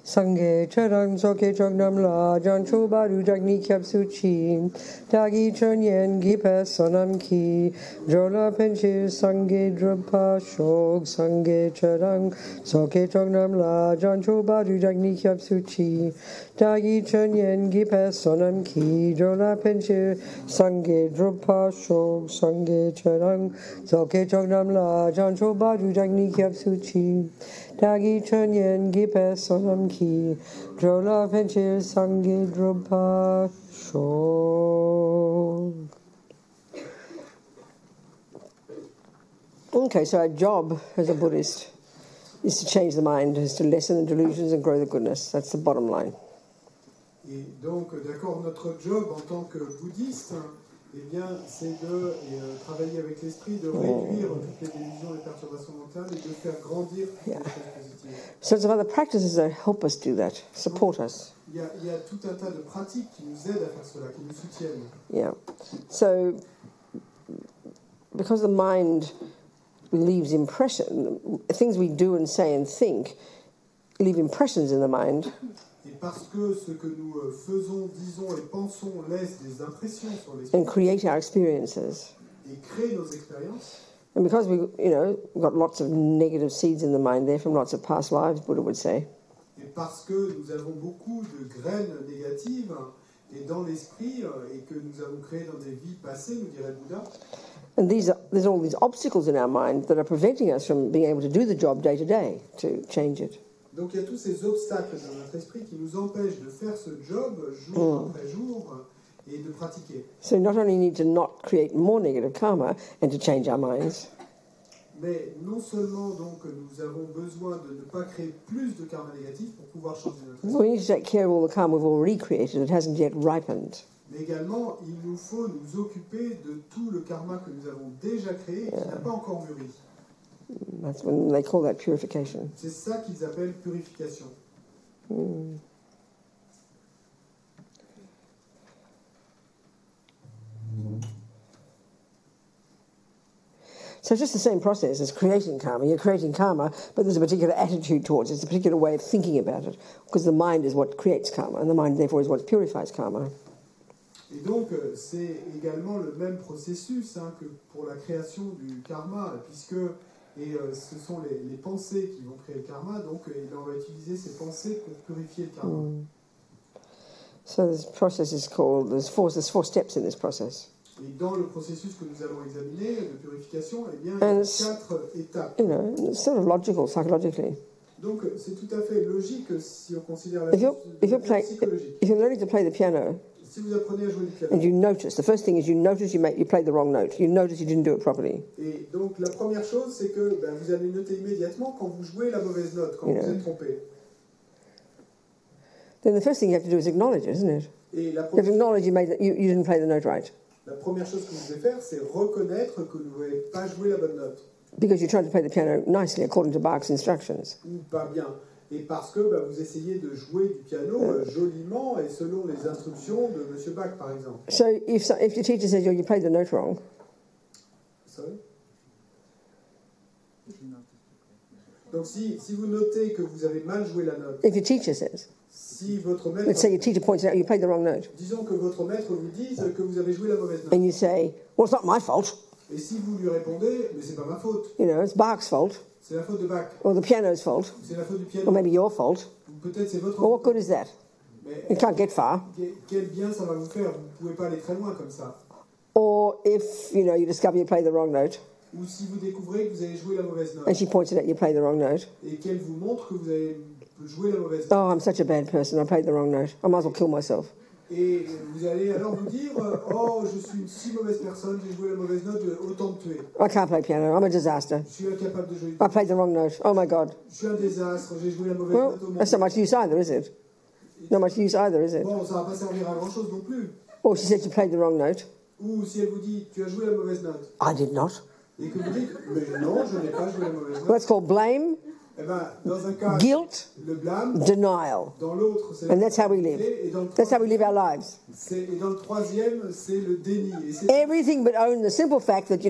Sangye Charang Soke Chognam La Jancho Baru Jagni Kyapsuchi Dagi Chunyen Gipe Sonam Ki Jola Penchir Sangye Drupa Shog Sangye Charang Soke Chognam La Jancho Baru Jagni Kyapsuchi Dagi Chunyen Gipe Sonam Ki Jola Penchir Sangye Drupa Shog Sangye Charang Soke Chognam La Jancho Baru Jagni Kyapsuchi Dagi Chunyen Gipe Sonam Ki Drola Penchir Sangye Drupa Shog. Okay, so our job as a Buddhist is to change the mind, is to lessen the delusions and grow the goodness. That's the bottom line. Et donc, d'accord, notre job en tant que bouddhiste, eh bien, c'est de travailler avec l'esprit, de réduire toutes les délusions et perturbations mentales et de faire grandir les choses positives. So there's other practices that help us do that, support us. Il y a tout un tas de pratiques qui nous aident à faire cela, qui nous soutiennent. Yeah. So, because the mind leaves impression, things we do and say and think leave impressions in the mind. Et parce que ce que nous faisons, disons et pensons laisse des impressions sur l'esprit. And create our experiences. Et crée nos expériences. And because we've got lots of negative seeds in the mind there from lots of past lives, Buddha would say. Et parce que nous avons beaucoup de graines négatives et dans l'esprit et que nous avons créé dans des vies passées, nous dirait Bouddha. And there's all these obstacles in our mind that are preventing us from being able to do the job day to day, to change it. Donc il y a tous ces obstacles dans notre esprit qui nous empêchent de faire ce job jour après jour et de pratiquer. So not only need to not create more negative karma and to change our minds. Mais non seulement donc nous avons besoin de ne pas créer plus de karma négatif pour pouvoir changer notre esprit. We need to take care of all the karma we've already created. It hasn't yet ripened. Mais également, il nous faut nous occuper de tout le karma que nous avons déjà créé et qui n'a pas encore mûri. That's when they call that purification. C'est ça qu'ils appellent purification. So it's just the same process as creating karma. You're creating karma, but there's a particular attitude towards it. It's a particular way of thinking about it. Because the mind is what creates karma, and the mind, therefore, is what purifies karma. Et donc, c'est également le même processus que pour la création du karma, puisque ce sont les pensées qui vont créer le karma, donc on va utiliser ces pensées pour purifier le karma. So this process is called, there's four steps in this process. Et dans le processus que nous allons examiner de purification, eh bien, il y a 4 étapes. It's sort of logical, psychologically. Donc, c'est tout à fait logique si on considère la chose psychologique. If you're learning to play the piano, si vous apprenez à jouer du piano, and you notice, the first thing is you notice you played the wrong note. You notice you didn't do it properly. Et donc, la première chose, c'est que vous allez noter immédiatement quand vous jouez la mauvaise note, quand vous êtes trompé. Then the first thing you have to do is acknowledge it, isn't it? Et you have to acknowledge you didn't play the note right. La première chose que vous devez faire, c'est reconnaître que vous n'avez pas joué la bonne note. Because you're trying to play the piano nicely according to Bach's instructions. Ou pas bien. Et parce que vous essayez de jouer du piano joliment et selon les instructions de M. Bach, par exemple. So if your teacher says you played the note wrong, sorry? Donc si vous notez que vous avez mal joué la note, if your teacher says, si votre maître, let's say your teacher points out you played the wrong note, disons que votre maître vous dise que vous avez joué la mauvaise note, and you say, well, it's not my fault. Et si vous lui répondez, mais c'est pas ma faute. It's Bach's fault. C'est la faute de Bach. Or the piano's fault. C'est la faute du piano. Or maybe your fault. Ou peut-être c'est votre Well, what faute. good is that? Mais You can't get far. Quel bien ça va vous faire? Vous ne pouvez pas aller très loin comme ça. Or if, you discover you played the wrong note. Ou si vous découvrez que vous avez joué la mauvaise note. And she points it out you played the wrong note. Et qu'elle vous montre que vous avez joué la mauvaise note. Oh, I'm such a bad person. I played the wrong note. I might as well kill myself. Et vous allez alors vous dire, oh, je suis une si mauvaise personne, j'ai joué la mauvaise note, autant me tuer. I can't play piano. I'm a disaster. Je suis incapable de jouer. I played the wrong note. Oh my God. Je suis un désastre, j'ai joué la mauvaise note au monde. That's not much use either, is it? Not much use either, is it? Bon, ça va pas servir à grand chose non plus. Or she said you played the wrong note. Ou si elle vous dit, tu as joué la mauvaise note. I did not. Et que vous dites, mais non, je n'ai pas joué la mauvaise note. Well, that's called blame. Eh ben, dans un cas, guilt, le blâme. denial. Dans l'autre, c'est And that's how we live. That's how we live our lives. Et dans le troisième, c'est le déni. Everything but own the simple fact that,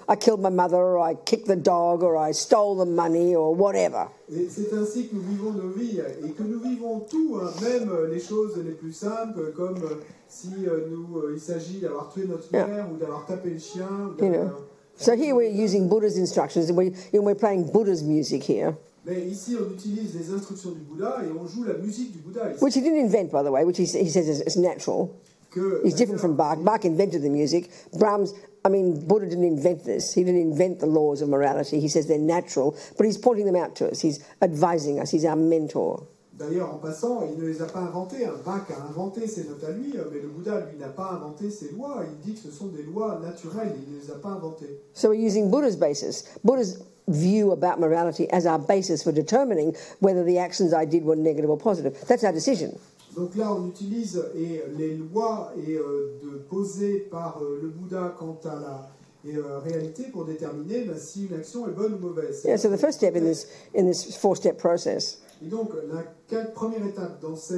I killed my mother, or I kicked the dog, or I stole the money, or whatever. Et c'est ainsi que nous vivons nos vies, et que nous vivons tout, hein, même les choses les plus simples, comme si il s'agit d'avoir tué notre mère, ou d'avoir tapé le chien. So here we're using Buddha's instructions, and we're playing Buddha's music here. Mais ici, on utilise les instructions du Bouddha et on joue la musique du Bouddha. Ici. Which he didn't invent, by the way, which he says is natural. He's different from Bach. Bach invented the music. Buddha didn't invent this. He didn't invent the laws of morality. He says they're natural, but he's pointing them out to us. He's advising us. He's our mentor. D'ailleurs, en passant, il ne les a pas inventés. Bach a inventé ses notes à lui, mais le Bouddha, lui, n'a pas inventé ses lois. Il dit que ce sont des lois naturelles. Il ne les a pas inventées. So we're using Buddha's basis. Buddha's view about morality as our basis for determining whether the actions I did were negative or positive. That's our decision. Donc là, on utilise les lois posées par le Bouddha quant à la réalité pour déterminer si une action est bonne ou mauvaise. Yeah, so the first step in this four-step process. Et donc, la première étape dans ce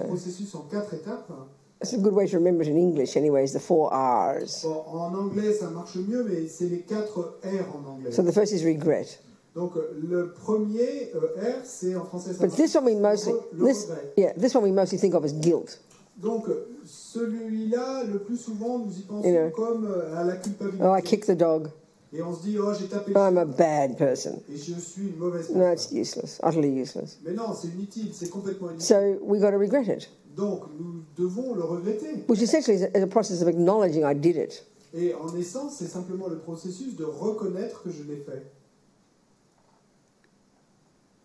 processus en 4 étapes. It's a good way to remember it in English, anyways, the 4 R's. Bon, en anglais, ça marche mieux, mais c'est les 4 R en anglais. So the first is regret. Donc, le premier R, c'est en français, ça But this one we mostly, this one we mostly think of as guilt. Donc, celui-là, le plus souvent, nous y pensons comme à la culpabilité. Oh, I kicked the dog. Et on se dit, oh, j'ai tapé. I'm a bad person. Et je suis une mauvaise personne. No, it's useless, utterly useless. Mais non, c'est inutile, c'est complètement inutile. So we got to regret it. Donc, nous devons le regretter. Which essentially is a process of acknowledging I did it. Et en essence, c'est simplement le processus de reconnaître que je l'ai fait.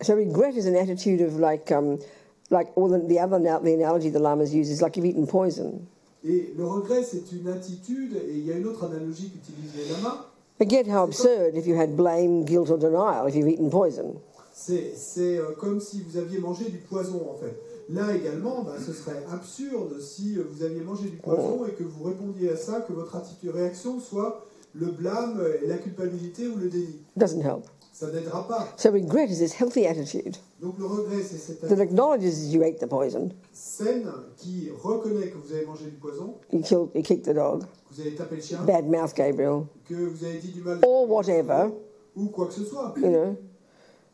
So regret is an attitude of the analogy the Lamas use is like you've eaten poison. Et le regret, c'est une attitude, et il y a une autre analogie qu'utilisent les lamas. Forget how absurd if you had blame, guilt or denial if you've eaten poison. C'est comme si vous aviez mangé du poison, en fait. Là également, ce serait absurde si vous aviez mangé du poison et que vous répondiez à ça, que votre réaction soit le blâme, la culpabilité ou le déni. Doesn't help. Ça n'aidera pas. So regret is this healthy attitude. Donc le regret, c'est cette that acknowledges you ate the poison. Saine qui reconnaît que vous avez mangé du poison. You kicked the dog. Que vous avez tapé le chien. Bad mouth, Gabriel. Que vous avez dit du mal. Or whatever. Ou quoi que ce soit.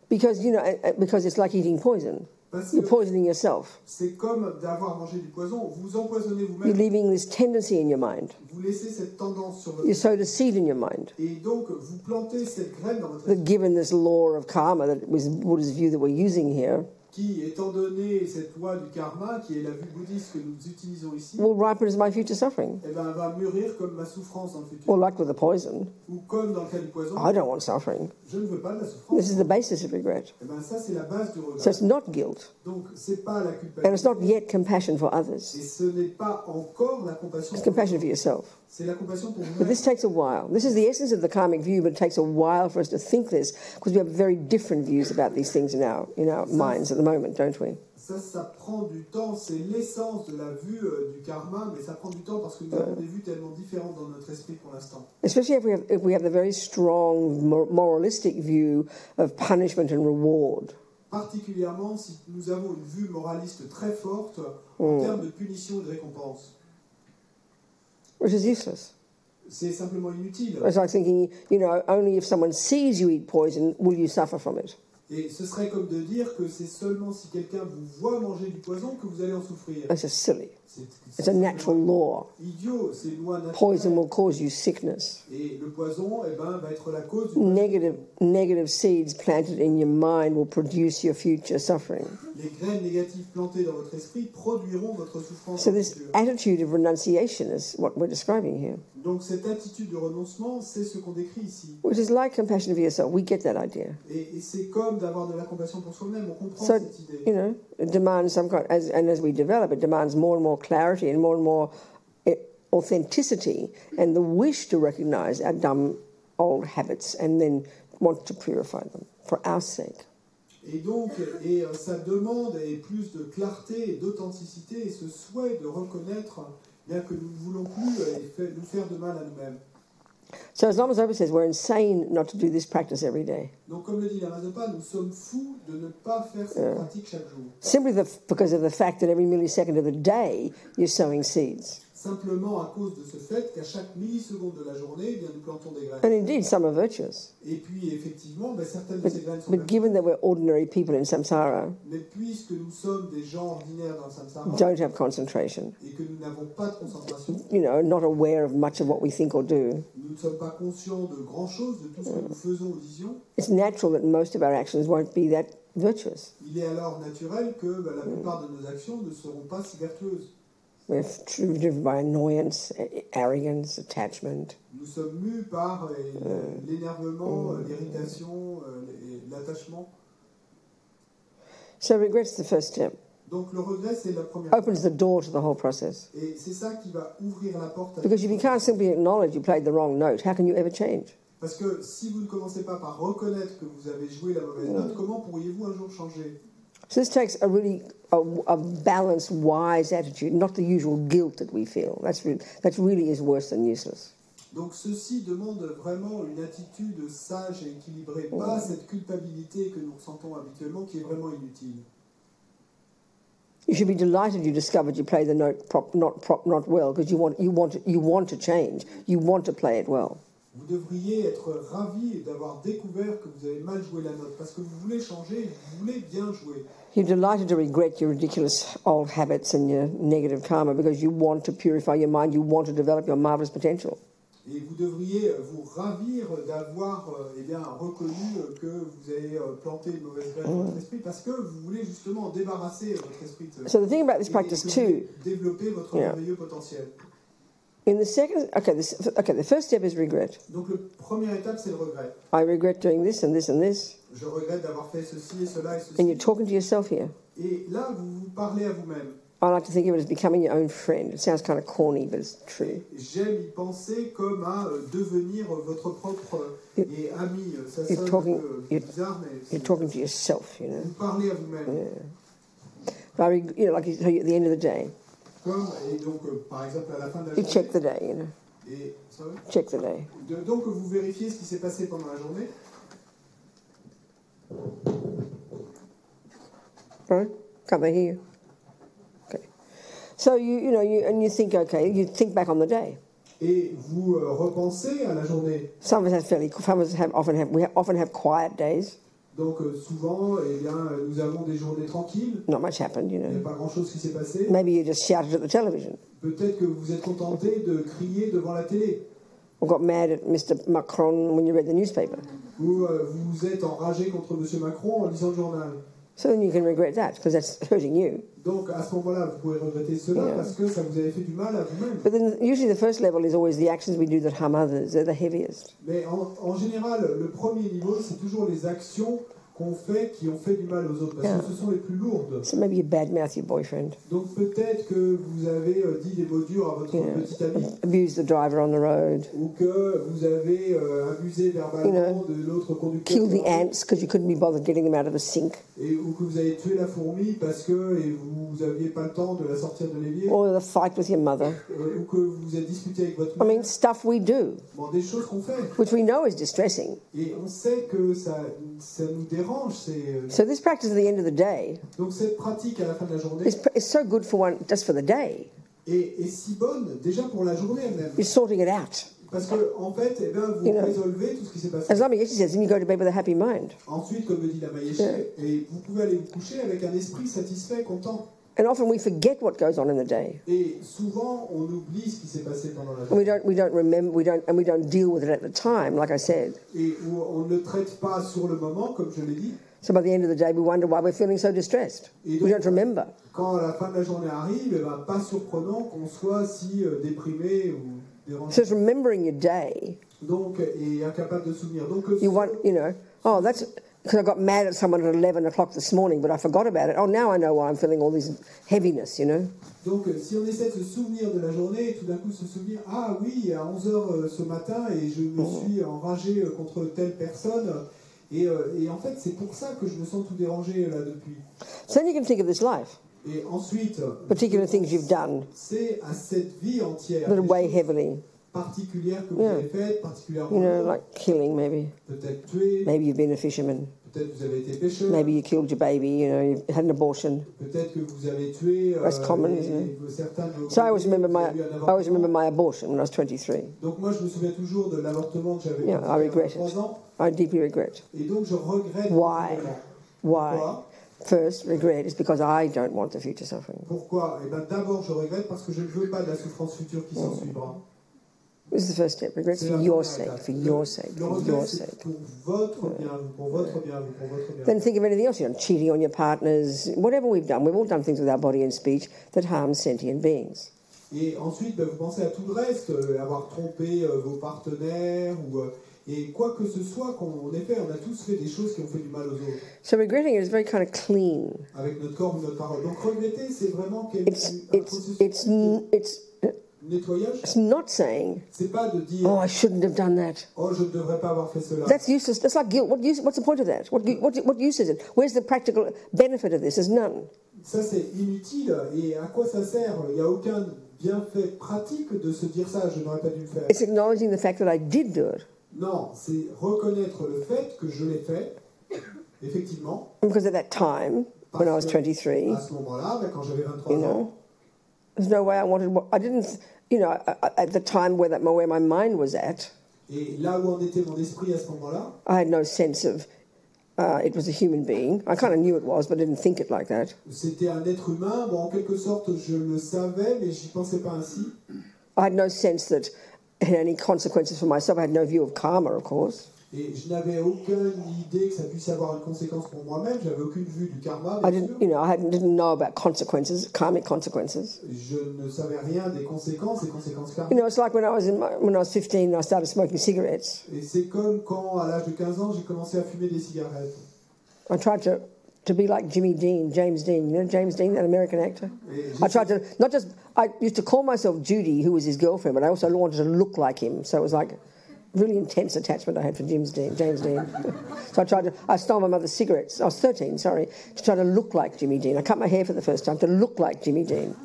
Because it's like eating poison. You're poisoning yourself. C'est comme d'avoir mangé du poison. Vous empoisonnez vous-même. You're leaving this tendency in your mind. Vous laissez cette tendance sur votre. You sowed a seed in your mind. Et donc vous plantez cette graine dans votre. That given this law of karma, that was Buddha's view that we're using here. Qui, étant donné cette loi du karma, qui est la vue bouddhiste que nous utilisons ici, will ripen as my future suffering. Va mûrir comme ma souffrance dans le futur. Or like with the poison. Ou comme dans le cas du poison. I don't want suffering. Je ne veux pas de la souffrance. This is the basis of regret. Ça c'est la base du regret. So it's not guilt. Donc c'est pas la culpabilité. And it's not yet compassion for others. Et ce n'est pas encore la compassion. It's compassion for yourself. C'est la compassion pour vous. But this takes a while. This is the essence of the karmic view, but it takes a while for us to think this because we have very different views about these things in our minds at the moment, don't we? Ça prend du temps, c'est l'essence de la vue du karma, mais ça prend du temps parce que nous avons des vues tellement différentes dans notre esprit pour l'instant. Especially if we have the very strong moralistic view of punishment and reward. Particulièrement si nous avons une vue moraliste très forte en termes de punition et de récompense. Which is useless. C'est simplement inutile. It's like thinking, only if someone sees you eat poison will you suffer from it. Et ce serait comme de dire que c'est seulement si quelqu'un vous voit manger du poison que vous allez en souffrir. It's just silly. It's a natural law. Idiot, c'est une loi naturelle. Poison will cause you sickness. Et le poison, va être la cause du negative seeds planted in your mind will produce your future suffering. Les graines négatives plantées dans votre esprit produiront votre souffrance. So this attitude of renunciation is what we're describing here. Donc cette attitude de renoncement, c'est ce qu'on décrit ici. Which is like compassion for yourself. We get that idea. Et c'est comme d'avoir de la compassion pour soi-même. On comprend cette idée. It demands some kind, as we develop, it demands more and more clarity and more authenticity and the wish to recognize our dumb old habits and then want to purify them for our sake. Et donc, ça demande plus de clarté et d'authenticité et ce souhait de reconnaître bien que nous ne voulons plus nous faire de mal à nous-mêmes. So as Lama Zopa says, we're insane not to do this practice every day. Donc, comme le dit Lama Zopa, nous sommes fous de ne pas faire cette pratique chaque jour. Simply because of the fact that every millisecond of the day you're sowing seeds. Simplement à cause de ce fait qu'à chaque milliseconde de la journée, eh bien, nous plantons des graines. And indeed, some are virtuous. Et puis, effectivement, ben, certaines de ces graines sont But given that we're ordinary people in samsara, mais puisque nous sommes des gens ordinaires dans le samsara, don't have concentration, et que nous n'avons pas de concentration, not aware of much of what we think or do, nous ne sommes pas conscients de grand-chose, de tout ce que nous faisons ou disions, it's natural that most of our actions won't be that virtuous. il est alors naturel que ben, la plupart de nos actions ne seront pas si vertueuses. We're driven by annoyance, arrogance, attachment. Nous sommes mus par l'énervement, l'irritation, l'attachement. So regret's the first step. Donc le regret, c'est la première Opens the door to the whole process. Et c'est ça qui va ouvrir la porte à Because if you can't simply acknowledge you played the wrong note, how can you ever change? Parce que si vous ne commencez pas par reconnaître que vous avez joué la mauvaise note, comment pourriez-vous un jour changer? So this takes a really a balanced, wise attitude, not the usual guilt that we feel. That really is worse than useless. Donc ceci demande vraiment une attitude sage et équilibrée, pas cette culpabilité que nous ressentons habituellement qui est vraiment inutile. You should be delighted you discovered you played the note not well, because you want to change. You want to play it well. Vous devriez être ravi d'avoir découvert que vous avez mal joué la note, parce que vous voulez changer, vous voulez bien jouer. You're delighted to regret your ridiculous old habits and your negative karma because you want to purify your mind, you want to develop your marvelous potential. Et vous devriez vous ravir d'avoir reconnu que vous avez planté une mauvaise graine dans votre esprit, parce que vous voulez justement débarrasser votre esprit de So the thing about this practice too, développer votre merveilleux potentiel. In the second, the first step is regret. Donc la première étape, c'est le regret. I regret doing this and this and this. Je regrette d'avoir fait ceci et cela et ceci. And you're talking to yourself here. Et là, vous vous parlez à vous-même. I like to think of it as becoming your own friend. It sounds kind of corny, but it's true. J'aime y penser comme à devenir votre propre et ami. Ça sonne bizarre, mais you're talking to yourself, you know. Vous parlez à vous-même. Yeah. Like at the end of the day. Comme, et donc, par exemple, à la fin de la you journée. check the day, you know. Et, check the day. Donc, vous vérifiez ce qui s'est passé pendant la journée. Right? Can't they hear you? Okay. So you think back on the day. Et vous repensez à la journée. Some of us often have quiet days. Donc souvent, nous avons des journées tranquilles. Not much happened, you know. Il n'y a pas grand-chose qui s'est passé. Maybe you just shouted at the television. Peut-être que vous êtes contenté de crier devant la télé. Or got mad at Mr. Macron when you read the newspaper. Ou vous êtes enragé contre M. Macron en lisant le journal. So then you can regret that because that's hurting you. Donc à ce moment-là, vous pouvez regretter cela parce que ça vous avait fait du mal à vous-même. But then usually the first level is always the actions we do that harm others. They're the heaviest. Mais en général, le premier niveau, c'est toujours les actions qu'on fait qui ont fait du mal aux autres, parce que ce sont les plus lourdes. So maybe you badmouth your boyfriend. Donc peut-être que vous avez dit des mots durs à votre petit ami. Abuse the driver on the road. Ou que vous avez abusé verbalement de l'autre conducteur. Kill the ants because you couldn't be bothered getting them out of the sink. Ou que vous avez tué la fourmi parce que vous n'aviez pas le temps de la sortir de l'évier. Or the fight with your mother. Ou que vous vous êtes disputé avec votre mère. I mean, stuff we do. Bon, des choses qu'on fait. Which we know is distressing. Et on sait que ça nous dérange. So this practice at the end of the day. Donc cette pratique à la fin de la journée. Is so good for one just for the day. Et si bonne déjà pour la journée elle-même. You're sorting it out. Parce que en fait, vous résolvez tout ce qui s'est passé. As Lama Yeshe says, then you go to bed with a happy mind. Ensuite, comme le dit Lama Yeshe, et vous pouvez aller vous coucher avec un esprit satisfait, content. And often we forget what goes on in the day. Et souvent, on oublie ce qui s'est passé pendant la journée. We don't remember, we don't deal with it at the time, like I said. Et on ne traite pas sur le moment, comme je l'ai dit. So by the end of the day, we wonder why we're feeling so distressed. Donc, we don't remember. Quand la fin de la journée arrive, pas surprenant qu'on soit si déprimé ou dérangé. So it's remembering your day. Donc, et incapable de souvenir. Donc, you want, oh, that's because I got mad at someone at 11 o'clock this morning, but I forgot about it. Oh, now I know why I'm feeling all this heaviness, Donc, si on essaie de se souvenir de la journée, et tout d'un coup se souvenir, ah oui, à 11h ce matin, et je me suis enragé contre telle personne. Et en fait, c'est pour ça que je me sens tout dérangé là depuis. So then you can think of this life. Et ensuite, particular things you've done c'est à cette vie entière that weigh heavily. particulières que vous avez faites, particulièrement. You know, like killing maybe. Peut-être tuer. Maybe you've been a fisherman. Peut-être que vous avez été pêcheur. Maybe you killed your baby, you know, you had an abortion. Peut-être que vous avez tué. That's common, isn't it? Certains de vos So I always remember my abortion when I was 23. Donc moi je me souviens toujours de l'avortement que j'avais I regret 3 ans. I deeply regret. Et donc je regrette. Why? Pourquoi? First, regret is because I don't want the future suffering. Pourquoi? Eh ben d'abord je regrette parce que je ne veux pas de la souffrance future qui s'en suivra. This is the first step. Regrets for your sake, for your sake, for your sake. Pour votre bien, pour votre bien, pour votre bien. Then think of anything else. You know, cheating on your partners, whatever we've done. We've all done things with our body and speech that harm sentient beings. Et ensuite, vous pensez à tout le reste, avoir trompé vos partenaires et quoi que ce soit qu'on ait fait, on a tous fait des choses qui ont fait du mal aux autres. So regretting it is very kind of clean. Avec notre corps ou notre parole. Donc regretter, c'est vraiment un processus nettoyage. It's not saying, c'est pas de dire, oh, I shouldn't have done that. Oh, je ne devrais pas avoir fait cela. That's useless. That's like guilt. What's the point of that? What use is it? Where's the practical benefit of this? There's none. Ça, c'est inutile. Et à quoi ça sert? Il n'y a aucun bienfait pratique de se dire ça, je n'aurais pas dû le faire. It's acknowledging the fact that I did do it. Non, c'est reconnaître le fait que je l'ai fait, effectivement. Because at that time, when I was 23, à ce moment-là, quand j'avais 23 ans, there's no way I didn't, you know, at the time where my mind was at. Et là où en était mon esprit à ce moment-là, I had no sense of it was a human being. I kind of knew it was, but I didn't think it like that. C'était un être humain. Bon, en quelque sorte, je le savais, mais j'y pensais pas ainsi. I had no sense that it had any consequences for myself. I had no view of karma, of course. Et je n'avais aucune idée que ça puisse avoir une conséquence pour moi-même. J'avais aucune vue du karma. I didn't know about consequences, karmic consequences. Je ne savais rien des conséquences karmiques. You know, it's like when I was 15, I started smoking cigarettes. Et c'est comme quand, à l'âge de 15 ans, j'ai commencé à fumer des cigarettes. I tried to be like James Dean. You know James Dean, that American actor? I tried to, I used to call myself Judy, who was his girlfriend, but I also wanted to look like him. So it was like really intense attachment I had for James Dean. So I stole my mother's cigarettes. I was 13, sorry, to try to look like Jimmy Dean. I cut my hair for the first time to look like Jimmy Dean.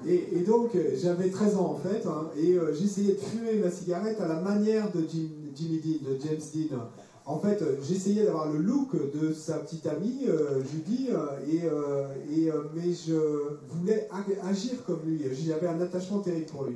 Et donc, j'avais 13 ans en fait, et j'essayais de fumer ma cigarette à la manière de Jimmy Dean, de James Dean. En fait, j'essayais d'avoir le look de sa petite amie, Judy, mais je voulais agir comme lui. J'avais un attachement terrible pour lui.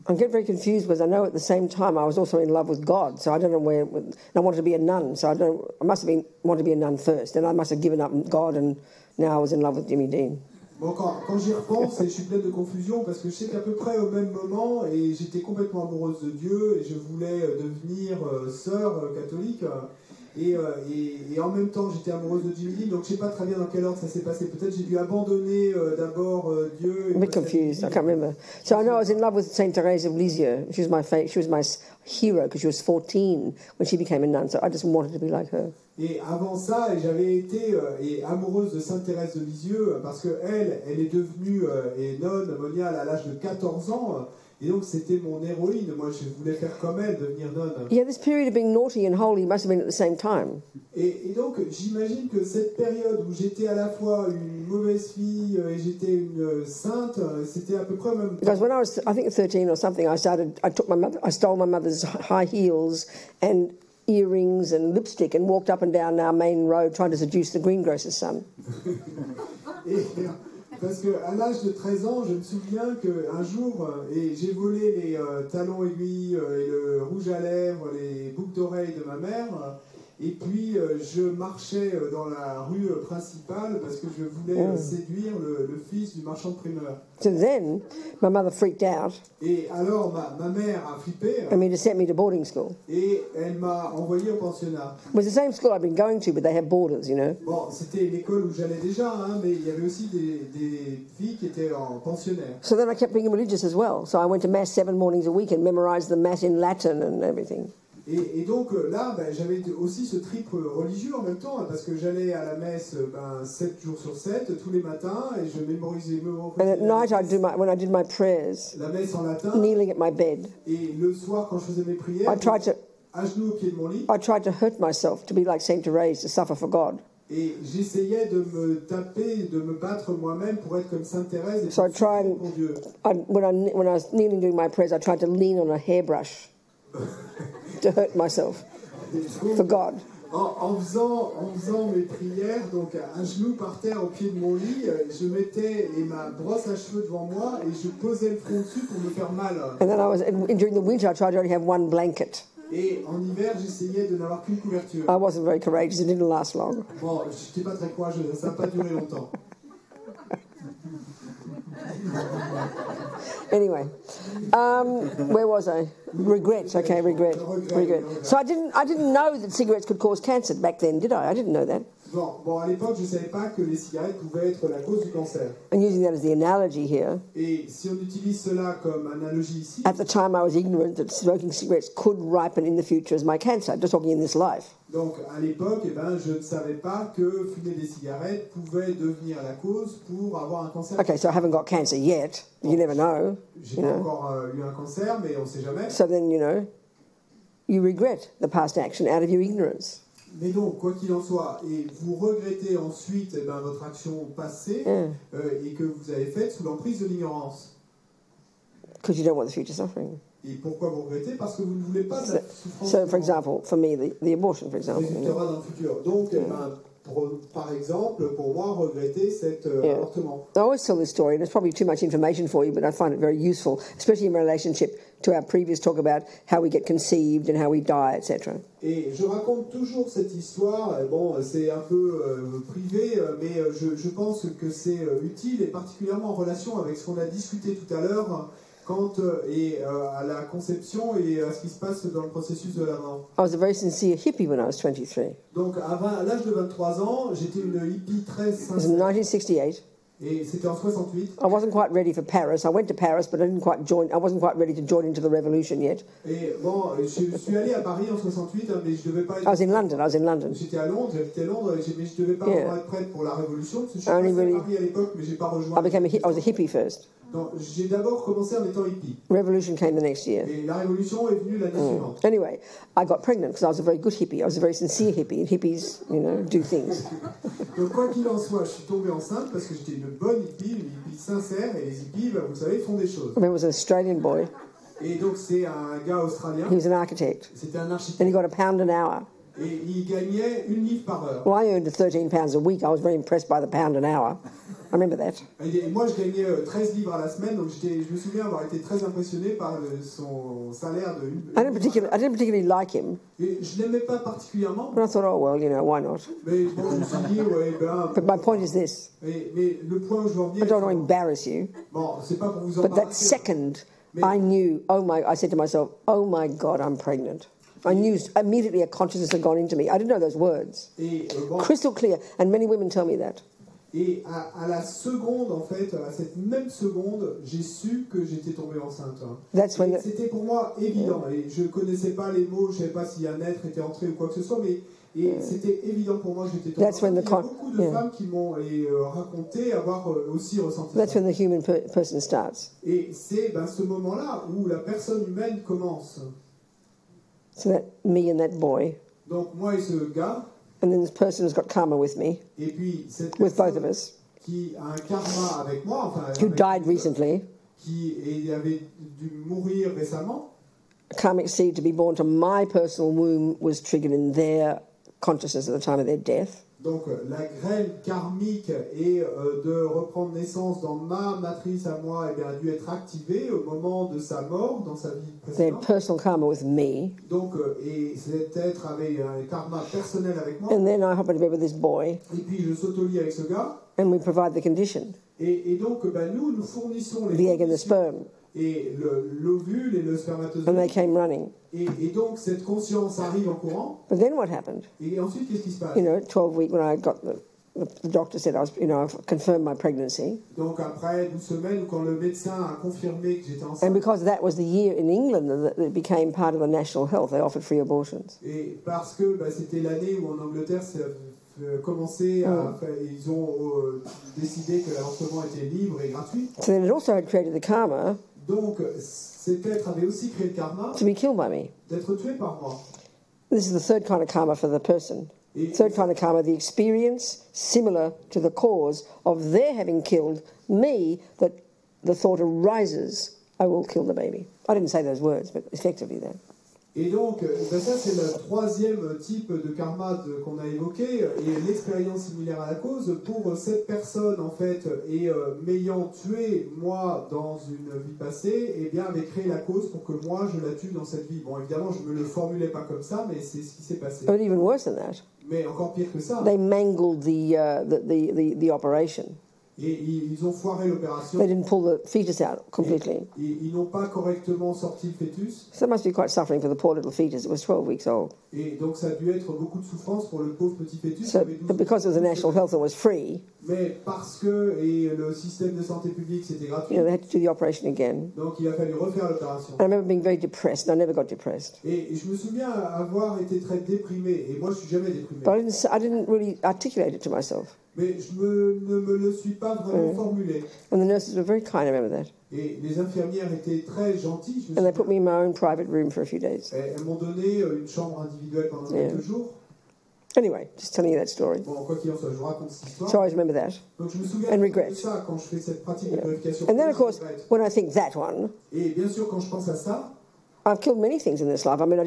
I get very confused because I know at the same time I was also in love with God, so I don't know where. I wanted to be a nun, so I must have wanted to be a nun first, and I must have given up God, and now I was in love with Jimmy Dean. Bon, quand j'y repense, je suis pleine de confusion parce que je sais qu'à peu près au même moment, et j'étais complètement amoureuse de Dieu et je voulais devenir sœur catholique. Et en même temps, j'étais amoureuse de Jimmy Dean, donc je ne sais pas très bien dans quel ordre ça s'est passé. Peut-être j'ai dû abandonner d'abord Dieu. I'm a bit confused. I can't remember. So I know I was in love with Saint Teresa of Lisieux. She was my hero because she was 14 when she became a nun. So I just wanted to be like her. Et avant ça, j'avais été amoureuse de Sainte Thérèse de Lisieux parce que elle est devenue nonne moniale à l'âge de 14 ans. Et donc c'était mon héroïne. Moi, je voulais faire comme elle, devenir nonne. Yeah, this period of being naughty and holy must have been at the same time. Et donc j'imagine que cette période où j'étais à la fois une mauvaise fille et j'étais une sainte, c'était à peu près même. Because when I was, I think 13 or something, I stole my mother's high heels and earrings and lipstick and walked up and down our main road trying to seduce the greengrocer's son. Parce qu'à l'âge de 13 ans, je me souviens qu'un jour, j'ai volé les talons aiguilles et le rouge à lèvres, les boucles d'oreilles de ma mère. Et puis, je marchais dans la rue principale parce que je voulais séduire le fils du marchand de primeurs. So then, my mother freaked out. Et alors, ma mère a flippé. To send me to boarding school. Et elle m'a envoyé au pensionnat. It was the same school I've been going to, but they have boarders, you know. Bon, c'était l'école où j'allais déjà, mais il y avait aussi des filles qui étaient en pensionnaire. So then I kept being religious as well. So I went to mass 7 mornings a week and memorized the mass in Latin and everything. Et donc là, j'avais aussi ce trip religieux en même temps, parce que j'allais à la messe 7 jours sur 7, tous les matins, et je mémorisais. And at night, when I did my prayers, la messe en latin, kneeling at my bed, et le soir, quand je faisais mes prières, à genoux au pied de mon lit, I tried to hurt myself to be like Saint Therese, to suffer for God. Et j'essayais de me taper, de me battre moi-même pour être comme Sainte Thérèse et So I pour try souffrir pour Dieu. when I was kneeling doing my prayers, I tried to lean on a hairbrush to hurt myself for God. En faisant mes prières, donc un genou par terre au pied de mon lit, je mettais ma brosse à cheveux devant moi et je posais le front dessus pour me faire mal. And then during the winter, I tried to only have one blanket. Et en hiver, j'essayais de n'avoir qu'une couverture. I wasn't very courageous. It didn't last long. Bon, je n'étais pas très courageux, ça n'a pas duré longtemps. Anyway, where was I? Regrets. Okay, regret. So I didn't know that cigarettes could cause cancer back then, did I? I didn't know that. Bon, à l'époque, je ne savais pas que les cigarettes pouvaient être la cause du cancer. And using that as the analogy here, Et si on utilise cela comme analogie ici, at the time I was ignorant that smoking cigarettes could ripen in the future as my cancer, just talking in this life. donc à l'époque, je ne savais pas que fumer des cigarettes pouvait devenir la cause pour avoir un cancer. Okay, so I haven't got cancer yet. You never know. J'ai pas encore eu un cancer, mais on ne sait jamais. So then, you regret the past action out of your ignorance. Mais donc, quoi qu'il en soit, et vous regrettez ensuite votre action passée et que vous avez faite sous l'emprise de l'ignorance. Because you don't want the future suffering. Et pourquoi vous regrettez? Parce que vous ne voulez pas de la souffrance. So, for example, for me, the abortion, for example. Résultera dans le futur. Donc, par exemple, pour moi, regretter cet avortement. I always tell this story, and it's probably too much information for you, but I find it very useful, especially in relationship to our previous talk about how we get conceived and how we die, etc. Et je raconte toujours cette histoire. Bon, c'est un peu privé, mais je pense que c'est utile, et particulièrement en relation avec ce qu'on a discuté tout à l'heure quant à la conception et à ce qui se passe dans le processus de la mort. I was a very sincere hippie when I was 23. Donc, à l'âge de 23 ans, j'étais une hippie très It was in sincère. 1968. Et c'était en 68. I wasn't quite ready for Paris. I went to Paris, but I wasn't quite ready to join into the revolution yet. Et bon, je suis allé à Paris en 68, mais je devais pas être... I was in London. J'étais à Londres, j'habitais à Londres, mais je devais pas vraiment être prête pour la révolution, parce que je suis Only passé really- à Paris à l'époque, mais j'ai pas rejoint. I was a hippie first. Donc, j'ai d'abord commencé en étant hippie. Revolution came the next year. Et la révolution est venue l'année suivante. Anyway, I got pregnant because I was a very good hippie. I was a very sincere hippie, and hippies, do things. Donc, quoi qu'il en soit, je suis tombée enceinte parce que j'étais une bonne hippie, une hippie sincère, et les hippies, vous savez, font des choses. I mean, it was an Australian boy. Et donc, c'est un gars australien, He was an architect, c'était un and he architecte, got £1 an hour. et il gagnait une livre par heure. Well, I earned £13 a week. I was very impressed by the £1 an hour. I remember that. Et moi, je gagnais 13 livres à la semaine, donc je me souviens avoir été très impressionné par son salaire de... I didn't particularly like him, Et je ne l'aimais pas particulièrement, but I thought, oh well, why not? mais bon, je me suis dit, But my point is this: mais le point où je veux en I venir, don't want to embarrass you, bon, c'est pas pour vous but that embarrasser. second, I knew. I said to myself, oh my God, I'm pregnant. I knew immediately a consciousness had gone into me. I didn't know those words. Et, bon, Crystal clear, and many women tell me that. et à la seconde, en fait, à cette même seconde, j'ai su que j'étais tombée enceinte. That's when Et c'était pour moi évident. Et je ne connaissais pas les mots, je ne savais pas si un être était entré ou quoi que ce soit, mais c'était évident pour moi que j'étais tombée That's enceinte. when Il y a beaucoup de femmes qui m'ont raconté avoir aussi ressenti That's ça. when the human person starts. Et c'est ce moment-là où la personne humaine commence. So that me and that boy, Donc moi et ce gars, and then this person has got karma with me, et puis cette with both of personne us, qui a un karma avec moi, enfin, who avec- died recently. qui avait dû mourir récemment. A karmic seed to be born to my personal womb was triggered in their consciousness at the time of their death. Donc la graine karmique et de reprendre naissance dans ma matrice à moi a dû être activée au moment de sa mort dans sa vie They had précédente. personal karma with me, Donc et cet être avait un karma personnel avec moi. and then I happened to be with this boy, Et puis je saute au lit avec ce gars. and we provide the condition, Et donc nous fournissons les the egg and the conditions sperm, et l'ovule et le and they spermatozoïde. came running. Et donc cette conscience arrive en courant. But then what happened? Et ensuite qu'est-ce qui se passe? 12 weeks, when I got the doctor said I've confirmed my pregnancy, Donc après 12 semaines, ou quand le médecin a confirmé que j'étais and enceinte, because that was the year in England that it became part of the national health, they offered free abortions. et parce que c'était l'année où en Angleterre ça commençait ils ont décidé que l'avortement était libre et gratuit. So then it also had created the karma Donc cet être avait aussi créé le karma to be killed by me. d'être tué par moi. This is the third kind of karma for the person. Third kind of karma, the experience similar to the cause of their having killed me, that the thought arises, I will kill the baby. I didn't say those words, but effectively that. Et donc, ça c'est le troisième type de karma qu'on a évoqué, et l'expérience similaire à la cause pour cette personne en fait, et m'ayant tué moi dans une vie passée, et bien avait créé la cause pour que moi je la tue dans cette vie. Bon, évidemment, je me le formulais pas comme ça, mais c'est ce qui s'est passé. But even worse than that. Mais encore pire que ça. They mangled the operation. Et ils ont foiré l'opération. They didn't pull the fetus out completely. Et ils n'ont pas correctement sorti le fœtus. So that must be quite suffering for the poor little fetus. It was 12 weeks old. Et donc ça a dû être beaucoup de souffrance pour le pauvre petit fœtus. So, but because it was a national health and was free, mais parce que le système de santé publique c'était gratuit. They had to do the operation again. Donc il a fallu refaire l'opération. I remember being very depressed. I never got depressed. Et je me souviens avoir été très déprimé. Et moi je suis jamais déprimé. But I didn't really articulate it to myself. Mais je ne me le suis pas vraiment formulé. And the nurses were very kind, I remember that. Et les infirmières étaient très gentilles. And they put me in my own private room for a few days. Elles m'ont donné une chambre individuelle pendant quelques jours. Anyway, just telling you that story. Bon, quoi qu'il en soit, je vous raconte cette histoire. So I always remember that. Donc je me souviens de ça quand je fais cette pratique de purification. And then, of course, when I think that one, et bien sûr, quand je pense à ça, I've killed many things in this life. I mean, I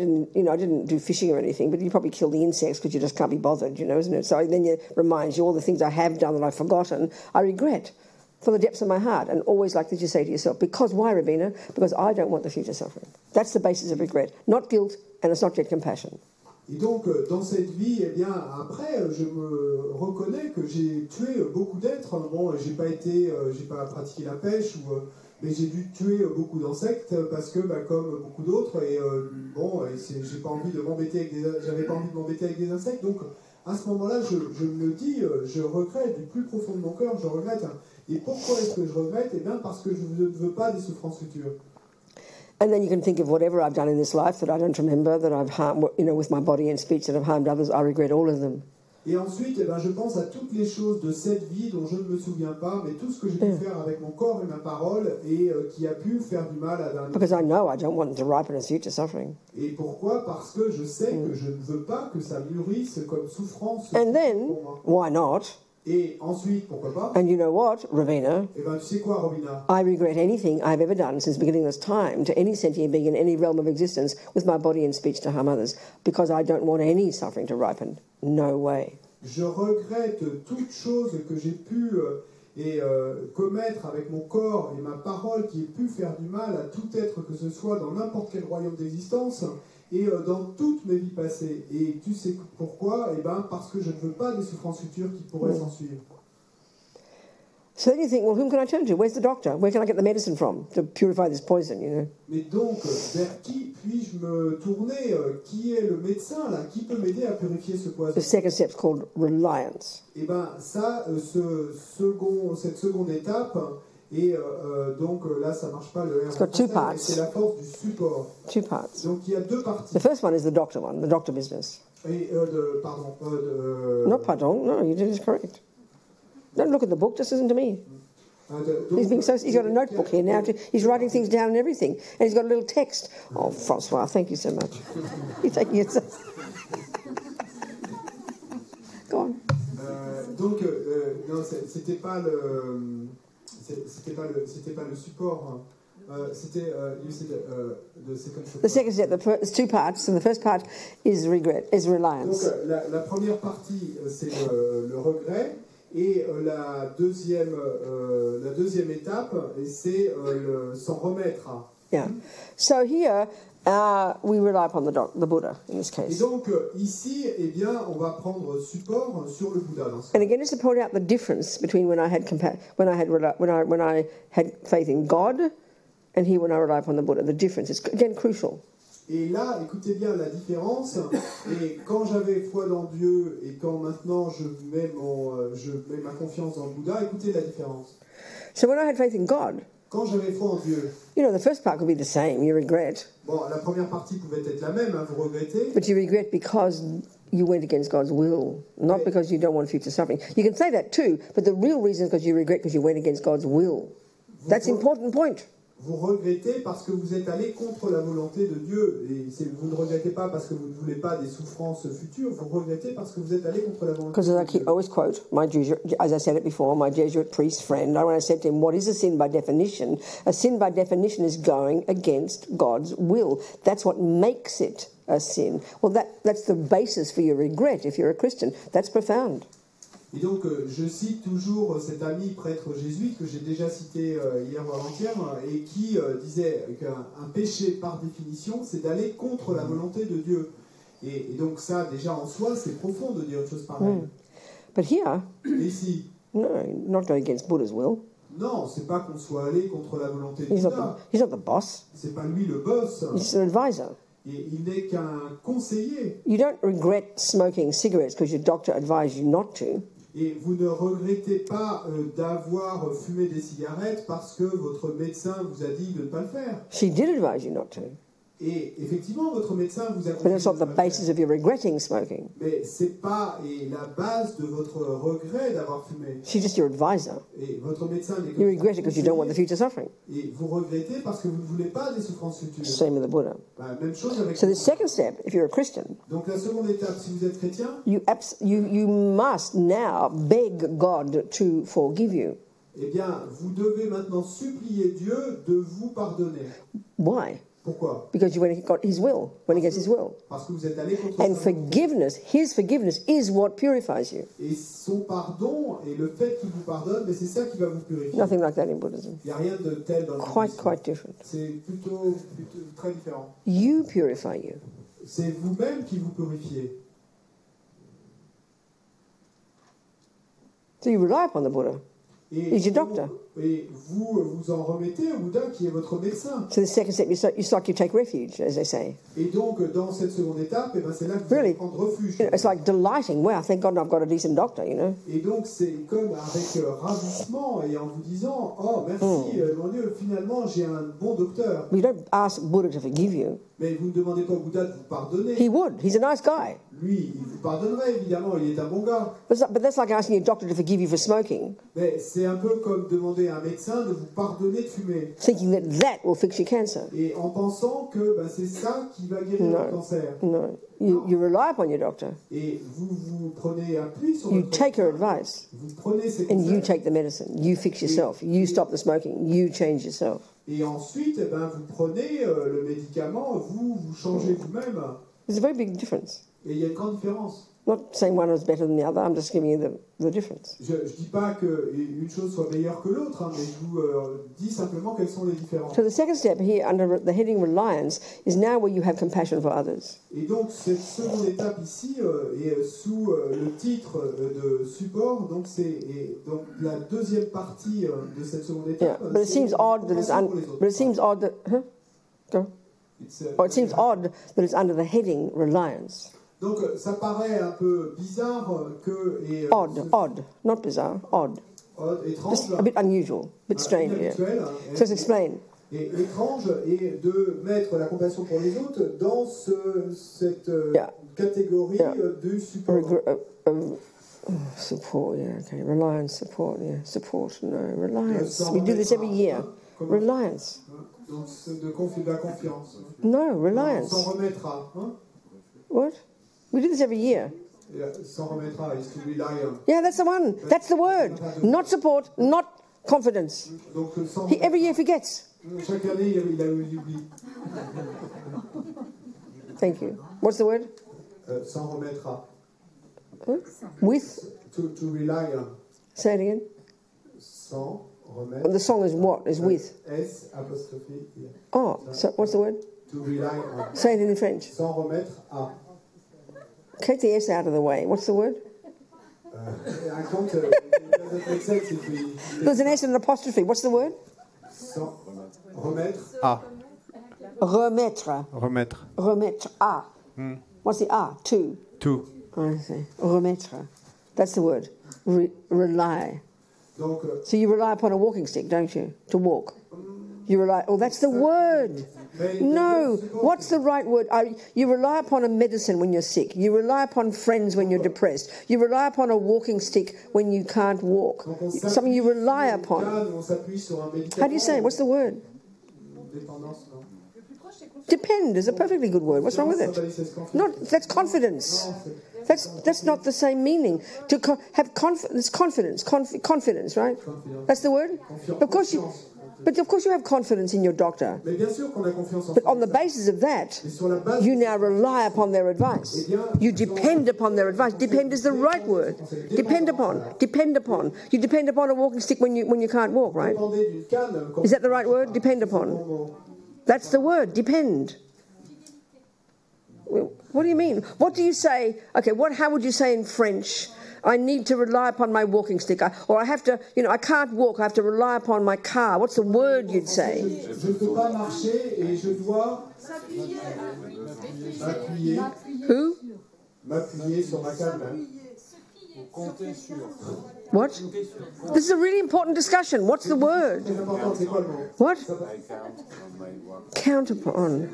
didn't do fishing or anything, but you probably kill the insects because you just can't be bothered, isn't it? So then it reminds you all the things I have done that I've forgotten, I regret from the depths of my heart. And always like that you say to yourself, because why, Robina? Because I don't want the future suffering. That's the basis of regret. Not guilt, and it's not yet compassion. Et donc, dans cette vie, eh bien, après, je me reconnais que j'ai tué beaucoup d'êtres. Bon, j'ai pas pratiqué la pêche mais j'ai dû tuer beaucoup d'insectes parce que, comme beaucoup d'autres, et j'avais pas envie de m'embêter avec des insectes. Donc, à ce moment-là, je me dis, je regrette du plus profond de mon cœur, je regrette. Et pourquoi est-ce que je regrette? Eh bien, parce que je ne veux pas des souffrances futures. And then you can think of whatever I've done in this life that I don't remember, that I've harmed, with my body and speech that I've harmed others. I regret all of them. Et ensuite, je pense à toutes les choses de cette vie dont je ne me souviens pas, mais tout ce que j'ai pu faire avec mon corps et ma parole et qui a pu faire du mal à un autre. Because I know I don't want them to ripen as future suffering. Et pourquoi? Parce que je sais que je ne veux pas que ça mûrisse comme souffrance. And then, why not? Et ensuite, pourquoi pas? And you know what, Robina? Eh ben, tu sais quoi, Robina? I regret anything I've ever done since beginning this time to any sentient being in any realm of existence with my body and speech to harm others, because I don't want any suffering to ripen. No way. Je regrette toute chose que j'ai pu commettre avec mon corps et ma parole qui ait pu faire du mal à tout être que ce soit dans n'importe quel royaume d'existence et dans toutes mes vies passées. Et tu sais pourquoi? Eh ben, parce que je ne veux pas des souffrances futures qui pourraient s'en suivre. So then you think, well, whom can I turn to? Where's the doctor? Where can I get the medicine from to purify this poison, Mais donc, vers qui puis-je me tourner? Qui est le médecin, là? Qui peut m'aider à purifier ce poison? The second step is called reliance. Eh bien, ça, cette seconde étape, et donc là, ça ne marche pas le R. It's got two parts. C'est la force du support. Two parts. Donc, il y a deux parties. The first one is the doctor one, the doctor business. Et Not pardon, no, you did it correct. Don't look at the book, just listen to me. He's got a notebook here now. He's writing things down and everything. And he's got a little text. Oh, Francois, thank you so much. You're taking it so... Go on. Donc, non, c'était pas le support. C'était the second step, there's two parts, and the first part is reliance. Donc, la première partie, c'est le regret. Et la deuxième étape, c'est s'en remettre. Yeah. So here we rely upon the Buddha in this case. Et donc ici, eh bien, on va prendre support sur le Bouddha. Dans ce and again, just to point out the difference between when I had faith in God, and here when I rely upon the Buddha, the difference is again crucial. Et là, écoutez bien la différence. Et quand j'avais foi dans Dieu et quand maintenant je mets ma confiance dans le Bouddha, écoutez la différence. So when I had faith in God, quand j'avais foi en Dieu, the first part could be the same. You regret. Bon, la première partie pouvait être la même, vous regrettez. But you regret because you went against God's will, not because you don't want future suffering. You can say that too, but the real reason is because you regret because you went against God's will. That's an important point. vous regrettez parce que vous êtes allé contre la volonté de Dieu. Et vous ne regrettez pas parce que vous ne voulez pas des souffrances futures, vous regrettez parce que vous êtes allé contre la volonté de Because Dieu. I always quote my Jesuit, as I said it before, my Jesuit priest friend. When I said to him, what is a sin by definition? A sin by definition is going against God's will. That's what makes it a sin. Well, that's the basis for your regret if you're a Christian. That's profound. Et donc, je cite toujours cet ami prêtre jésuite que j'ai déjà cité hier ou avant-hier et qui disait qu'un péché, par définition, c'est d'aller contre la volonté de Dieu. Et donc ça, déjà en soi, c'est profond de dire une chose pareille. But here, Et ici, no, not going against Buddha's will. non, c'est pas qu'on soit allé contre la volonté de He's Bouddha. not the boss. C'est pas lui le boss. He's an advisor. Et il n'est qu'un conseiller. You don't regret smoking cigarettes because your doctor advised you not to. Et vous ne regrettez pas d'avoir fumé des cigarettes parce que votre médecin vous a dit de ne pas le faire. She did advise you not to. Et effectivement, votre médecin vous a But conseillé that's not de the ne pas le basis faire. of your regretting smoking. Mais c'est pas la base de votre regret d'avoir fumé. She's just your advisor. Et votre médecin n'est que You regret it because you don't want the future suffering. et vous regrettez parce que vous ne voulez pas des souffrances futures. Same with the Buddha. Même chose avec. So the second step, if you're a Christian, Donc la seconde étape, si vous êtes chrétien, you must now beg God to forgive you. eh bien, vous devez maintenant supplier Dieu de vous pardonner. Why? Pourquoi? Because you went got His will, when against His will. Parce que vous êtes allé contre And sa volonté. His forgiveness is what purifies you. Et son pardon et le fait qu'il vous pardonne, mais c'est ça qui va vous purifier. Nothing like that in Buddhism. Il n'y a rien de tel dans le bouddhisme. Quite different. C'est plutôt très différent. You purify you. C'est vous-même qui vous purifiez. So you rely upon the Buddha. Et He's your doctor. Et vous en remettez au Bouddha qui est votre médecin. So the second step, you take refuge, as they say. Et donc, dans cette seconde étape, eh ben, c'est là que vous Really? allez prendre refuge. You know, it's like delighting. Wow, thank God I've got a decent doctor, you know. Et donc, c'est comme avec ravissement et en vous disant, oh, merci, mon Dieu, finalement, j'ai un bon docteur. You don't ask Buddha to forgive you. Mais vous ne demandez pas au Bouddha de vous pardonner. He would. He's a nice guy. Lui, il vous pardonnerait, évidemment, il est un bon gars. But that's like asking your doctor to forgive you for smoking, Mais c'est un peu comme demander à un médecin de vous pardonner de fumer. thinking that will fix your cancer. Et en pensant que c'est ça qui va guérir le cancer. No. You rely upon your doctor. Et vous prenez appui sur You votre take her médecin. advice. Vous prenez ses And you conseils. take the medicine. You fix yourself. You stop the smoking. You change yourself. Et ensuite, vous prenez le médicament, vous changez vous-même. There's a very big difference. Et il y a une grande différence. Not saying one is better than the other. I'm just giving you the difference. Je ne dis pas qu'une chose soit meilleure que l'autre, mais je vous dis simplement quelles sont les différences. So the second step here under the heading reliance is now where you have compassion for others. Et donc, cette seconde étape ici est sous le titre de support. Donc, c'est donc la deuxième partie de cette seconde étape. Yeah, but it seems odd that it seems odd that it's under the heading reliance. Donc, ça paraît un peu bizarre que... Odd, not bizarre, odd. Étrange. Just a bit unusual, a bit strange, yeah. Inhabituel, So let's explain. Et étrange est de mettre la compassion pour les autres dans cette catégorie du support. Support, yeah, okay. Reliance, support, yeah. Support, no. Reliance. We do this every year. Reliance. Donc, c'est de la confiance. No, reliance. On s'en remettra. Hein? What? We do this every year. S'en remettra, is to rely on. Yeah, that's the one. That's the word. Not support, not confidence. Donc, Every year forgets. Chaque année, il oublie. Thank you. What's the word? S'en remettra. Huh? With? To rely on. Say it again. S'en remettre. Well, the song is what? Is with. S apostrophe. Oh, so what's the word? To rely on. Say it in French. S'en remettre à. Take the S out of the way. What's the word? I can't, it doesn't make sense if we... There's an S and an apostrophe. What's the word? S'en remettre à. Remettre. Remettre. Remettre. Ah. What's the ah? To. To. I see. Remettre. That's the word. Rely. Donc, So you rely upon a walking stick, don't you? To walk. You rely... Oh, that's the word. No. What's the right word? You rely upon a medicine when you're sick. You rely upon friends when you're depressed. You rely upon a walking stick when you can't walk. Something you rely upon. How do you say it? What's the word? dépendance, non. Depend is a perfectly good word. What's wrong with it? That's confidence. That's not the same meaning. To have confidence, confidence, right? That's the word. Of course you have confidence in your doctor. But on the basis of that, you now rely upon their advice. You depend upon their advice. Depend is the right word. Depend upon. Depend upon. You depend upon a walking stick when you can't walk, right? Is that the right word? Depend upon. That's the word, depend. What do you mean? What do you say? Okay, how would you say in French? I need to rely upon my walking stick. Or I have to, I can't walk, I have to rely upon my car. What's the word you'd say? Je peux pas marcher et je dois m'appuyer. Who? M'appuyer sur ma canne. What? This is a really important discussion. What's the word? What? Count upon.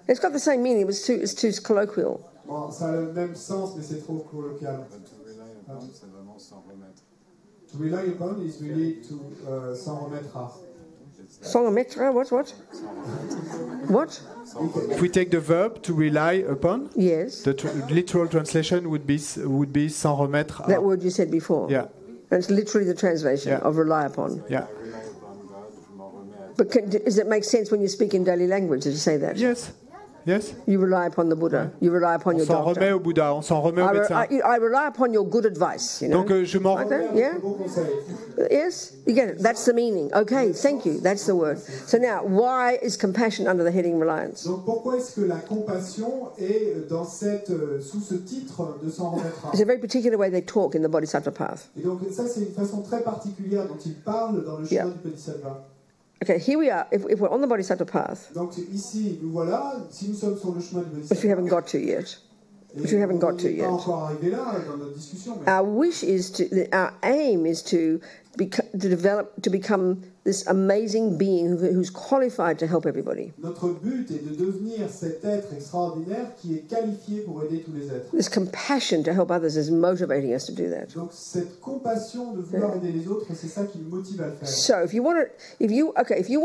It's got the same meaning, but it's too colloquial. Ça a le même sens, mais c'est trop colloquial. To rely upon is really to s'en remettre à. S'en remettre à? What? What? If we take the verb to rely upon, yes, the literal translation would be s'en remettre à. That word you said before. Yeah. And it's literally the translation of rely upon. Yeah. But does it make sense when you speak in daily language? Did you say that? Yes. Yes. You rely upon the Buddha. You rely upon your doctor. On s'en remet au Bouddha. On s'en remet au médecin. I rely upon your good advice. Donc je m'en remets. Yeah. Yes. You get it. That's the meaning. Okay. Thank you. That's the word. So now, why is compassion under the heading reliance? Donc pourquoi est-ce que la compassion est dans sous ce titre de s'en remettre à? It's a very particular way they talk in the Bodhisattva path. Et donc ça c'est une façon très particulière dont ils parlent dans le chemin du Bodhisattva. Okay, here we are. If we're on the Bodhisattva path, donc ici, nous voilà. Si nous sommes sur le chemin du Bodhisattva, which we haven't got to yet, our aim is to become this amazing being who's qualified to help everybody. Notre but est de devenir cet être extraordinaire qui est qualifié pour aider tous les êtres. This compassion to help others is motivating us to do that. Donc cette compassion de vouloir aider les autres, c'est ça qui nous motive à le faire. So if you want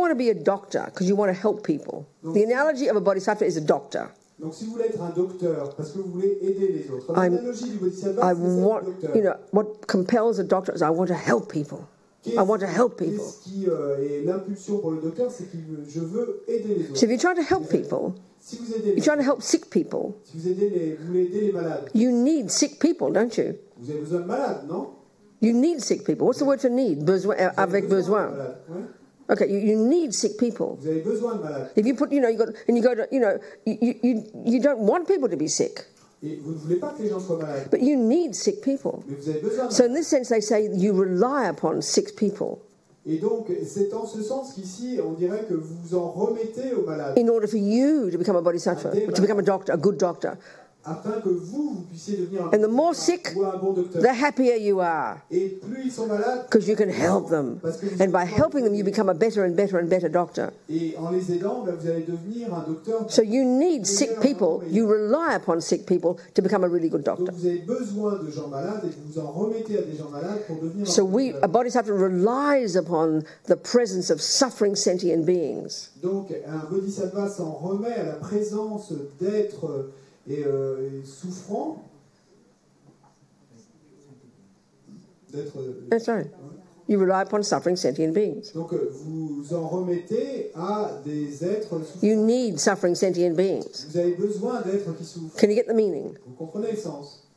to be a doctor because you want to help people, the analogy of a bodhisattva is a doctor. Donc si vous voulez être un docteur parce que vous voulez aider les autres, l'analogie du bodhisattva, c'est un docteur. What compels a doctor is I want to help people. I want to help people. Ce qui est l'impulsion pour le docteur, c'est que je veux aider les autres. So if you're trying to help people, si vous aidez you're trying to help sick people. Si vous voulez aider les malades. You need sick people, don't you? Vous avez besoin de malades, non? You need sick people. What's the word for need? Besoin, avec besoin. Okay, you need sick people. Vous avez besoin de malades. If you put, you don't want people to be sick. Et vous ne voulez pas que les gens soient malades. But you need sick people. Mais vous avez besoin de so in this sense, they say you rely upon sick people. Et donc, c'est en ce sens qu'ici, on dirait que vous vous en remettez aux malades. In order for you to become a bodhisattva, to become a doctor, a good doctor. Afin que vous puissiez devenir un bon docteur, the happier you are. Et plus ils sont malades, because you can help them. And by helping them, you become a better and better and better doctor. Et en les aidant, vous allez devenir un docteur. So you need sick people. You rely upon sick people to become a really good doctor. Donc vous avez besoin de gens malades et vous vous en remettez à des gens malades pour devenir. So a bodhisattva relies upon the presence of suffering sentient beings. Donc un bodhisattva s'en remet à la présence d'êtres et souffrant d'être. That's right. You rely upon suffering sentient beings. Donc vous en remettez à des êtres souffrants. You need suffering sentient beings. Vous avez besoin d'êtres qui souffrent. Can you get the meaning? Vous comprenez le sens?